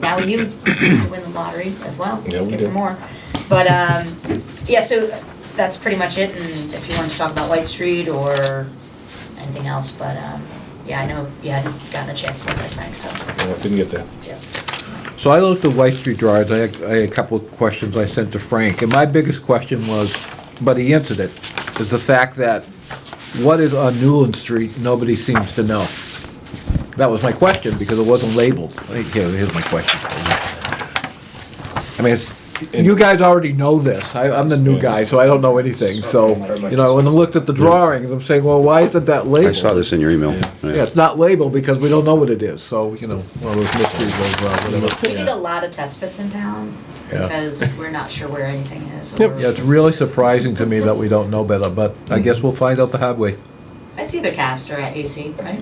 Now we knew to win the lottery as well, Yeah, we get did. some more. But, yeah, so that's pretty much it, and if you wanted to talk about White Street or anything else, but, yeah, I know you hadn't gotten a chance to look at Frank, so, Yeah, didn't get that. yeah. So I looked at White Street drawings, I had a couple of questions I sent to Frank, and my biggest question was, but he answered it, is the fact that what is on Newland Street, nobody seems to know. That was my question, because it wasn't labeled. Here's my question. I mean, you guys already know this. I'm the new guy, so I don't know anything. So, you know, when I looked at the drawings, I'm saying, well, why isn't that labeled? I saw this in your email. Yeah, it's not labeled because we don't know what it is. So, you know, one of those mysteries of whatever. We did a lot of test pits in town, Yeah. because we're not sure where anything is. Yep. or- Yeah, it's really surprising to me that we don't know better, but I guess we'll find out the hard way. It's either cast or AC, right?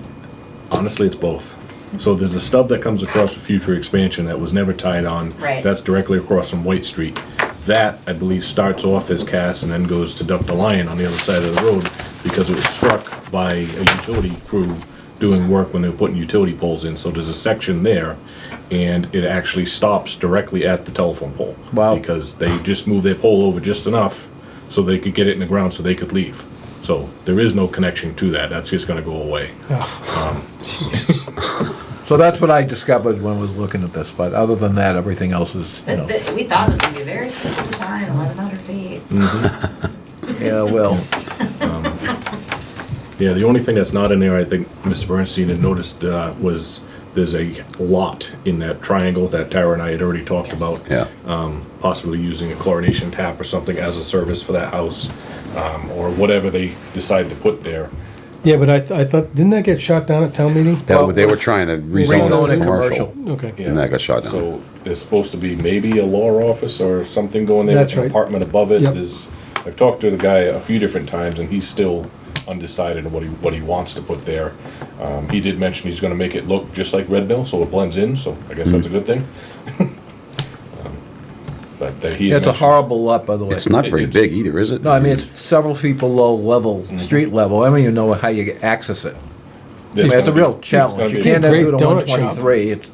Honestly, it's both. So there's a stub that comes across for future expansion that was never tied on. Right. That's directly across from White Street. That, I believe, starts off as cast and then goes to Dr. Lyon on the other side of the road because it was struck by a utility crew doing work when they were putting utility poles in. So there's a section there, and it actually stops directly at the telephone pole. Wow. Because they just moved their pole over just enough so they could get it in the ground so they could leave. So there is no connection to that. That's just gonna go away. So that's what I discovered when I was looking at this, but other than that, everything else is, you know. We thought it was gonna be a very simple design, 1,100 feet. Yeah, well, Yeah, the only thing that's not in there, I think Mr. Bernstein had noticed, was there's a lot in that triangle that Tara and I had already talked Yes. about. Yeah. Possibly using a chlorination tap or something as a service for that house, or whatever they decide to put there. Yeah, but I thought, didn't that get shot down at town meeting? They were trying to rezone Rezone it it to commercial, commercial. Okay. and that got shot down. So there's supposed to be maybe a law office or something going there. That's an right. Apartment above it. Yep. I've talked to the guy a few different times, and he's still undecided on what he wants to put there. He did mention he's gonna make it look just like Red Mill, so it blends in, so I guess that's a good thing. But he Yeah, had it's a mentioned- horrible lot, by the way. It's not very It's- big either, is it? No, I mean, it's several feet below level, street level. I don't even know how you access it. I mean, it's a gonna real be- challenge. it's You gonna can't be- have do it Great on donut shop. 123. It's,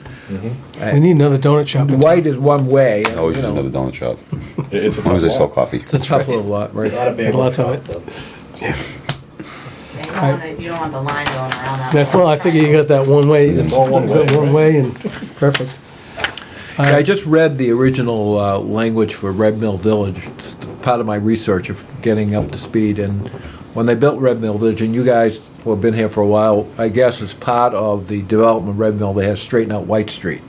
We need another donut shop. in town. white is one way. Always you use know, another donut shop, It's a as long as they tough sell lot. coffee. It's a tough little lot, right? Not a big Lots of one, it. though. You don't want the line going around that. Yeah, well, I figure you got that one way, it's All one way, one right. way and perfect. Yeah, I just read the original language for Red Mill Village. It's part of my research of getting up to speed. And when they built Red Mill Village, and you guys who have been here for a while, I guess as part of the development of Red Mill, they had to straighten out White Street.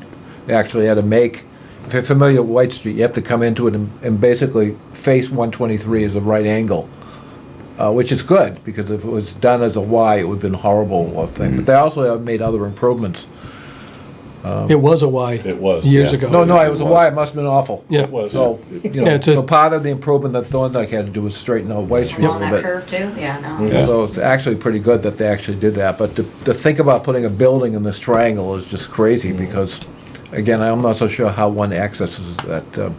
They actually had to make, if you're familiar with White Street, you have to come into it and basically face 123 as a right angle. Which is good, because if it was done as a Y, it would have been a horrible thing. But they also have made other improvements. It was a Y. It was, Years yes. ago. No, it was a Y, it must have been awful. Yeah. It was. So, Yeah, it's a- so part of the improvement that Thorndike had to do was straighten out White Street a Along little that bit. curve too, yeah, no. Yeah. So it's actually pretty good that they actually did that, but to think about putting a building in this triangle is just crazy, because, again, I'm not so sure how one accesses that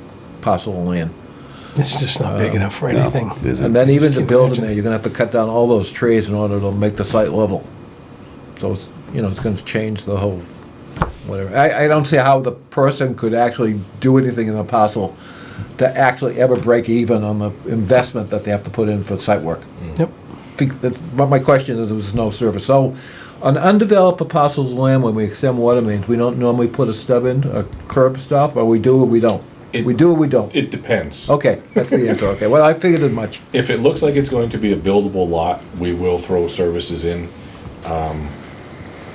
parcel of land. It's just not big enough for No, anything. it isn't. And then even to Can't build in imagine. there, you're gonna have to cut down all those trees in order to make the site level. So it's, it's gonna change the whole, whatever. I don't see how the person could actually do anything in the parcel to actually ever break even on the investment that they have to put in for site work. Yep. But my question is, there was no service. So, on undeveloped parcels of land, when we extend water mains, we don't normally put a stub in, a curb stop, or we do or we don't? We do or we don't? It depends. Okay, that's the answer, okay. Well, I figured as much. If it looks like it's going to be a buildable lot, we will throw services in.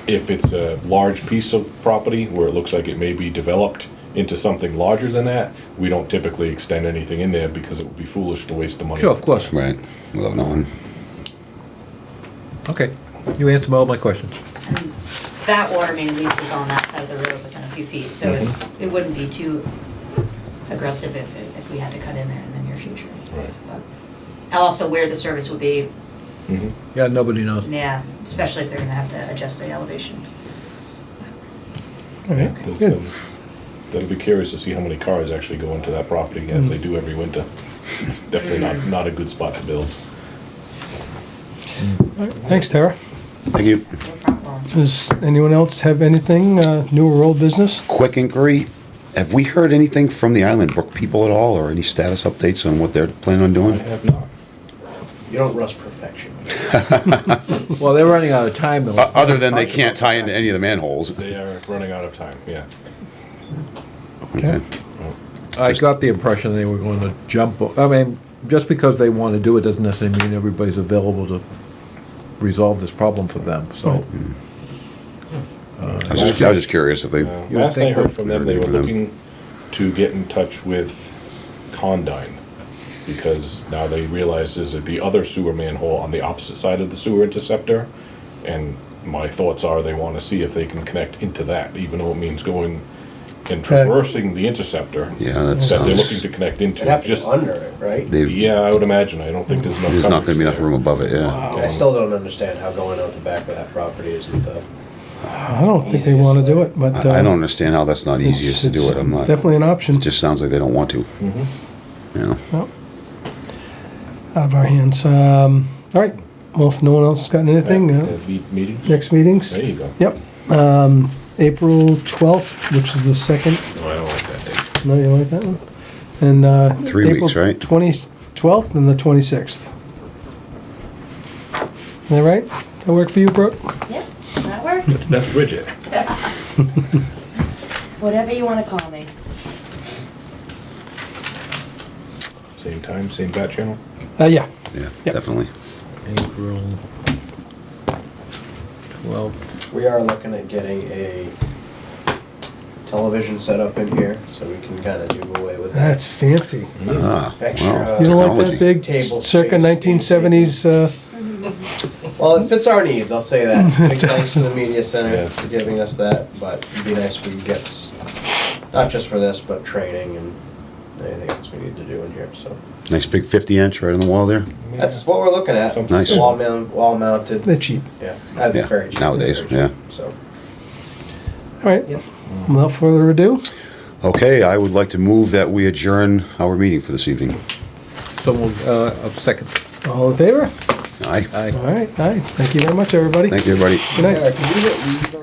If it's a large piece of property where it looks like it may be developed into something larger than that, we don't typically extend anything in there, because it would be foolish to waste the money. Sure, of course. Right, without knowing. Okay, you answered all my questions. And that water main lease is on that side of the road within a few feet, so it wouldn't be too aggressive if we had to cut in there in the near future. Right. But also where the service would be, Yeah, nobody knows. yeah, especially if they're gonna have to adjust the elevations. All right, There's good. That'll be curious to see how many cars actually go into that property, as they do every winter. It's definitely not a good spot to build. All right, thanks, Tara. Thank you. No problem. Does anyone else have anything, new or old business? Quick inquiry, have we heard anything from the Island Brook people at all, or any status updates on what they're planning on I doing? have not. You don't rush perfection. Well, they're running out of time, though. Other than they can't tie into any of the manholes. They are running out of time, yeah. Okay. I got the impression they were going to jump, I mean, just because they want to do it doesn't necessarily mean everybody's available to resolve this problem for them, so. I was just curious if they, You would Last I think heard that- from them, they were looking to get in touch with Condyne, because now they realize there's the other sewer manhole on the opposite side of the sewer interceptor, and my thoughts are they want to see if they can connect into that, even though it means going and traversing the interceptor. yeah, that That they're looking sounds, to connect into. You'd have to Just, go under it, right? yeah, I would imagine. I don't think there's enough. there's not gonna be enough coverage room above it, yeah. I still don't understand how going out the back of that property isn't the. I don't think they want to do it, but. I don't understand how that's not easiest to do it, I'm not, it Definitely an option. just sounds like they don't want to. You know, Well, out of our hands. All right, well, if no one else has gotten there. anything, Meeting? next meetings? There you go. Yep. April 12th, which is the second. Oh, I don't like that date. No, you don't like that one? And 3 weeks, April right? 12th and the 26th. Is that right? That work for you, Brooke? Yep, that works. That's Bridget. Whatever you want to call me. Same time, same bat channel? Yeah. yeah, Yep. definitely. April 12th. We are looking at getting a television set up in here, so we can kind of do away with that. That's fancy. Ah, Extra, wow, You don't like technology. that big Table circa space. 1970s, Well, it fits our needs, I'll say that. Big thanks to the media center Yes, for giving us that, but it'd be nice if we could get, not just for this, but training and anything else we need to do in here, so. Nice big 50-inch right on the wall there. That's what we're looking at. Nice. Wall mounted, They're cheap. yeah, that'd be Yeah, very cheap. nowadays, very yeah. cheap, So, All right, Yep. without further ado, Okay, I would like to move that we adjourn our meeting for this evening. So, a second. all in favor? Aye. Aye. All right, aye. Thank you very much, everybody. Thank you, everybody. Good night. yeah, can you leave it-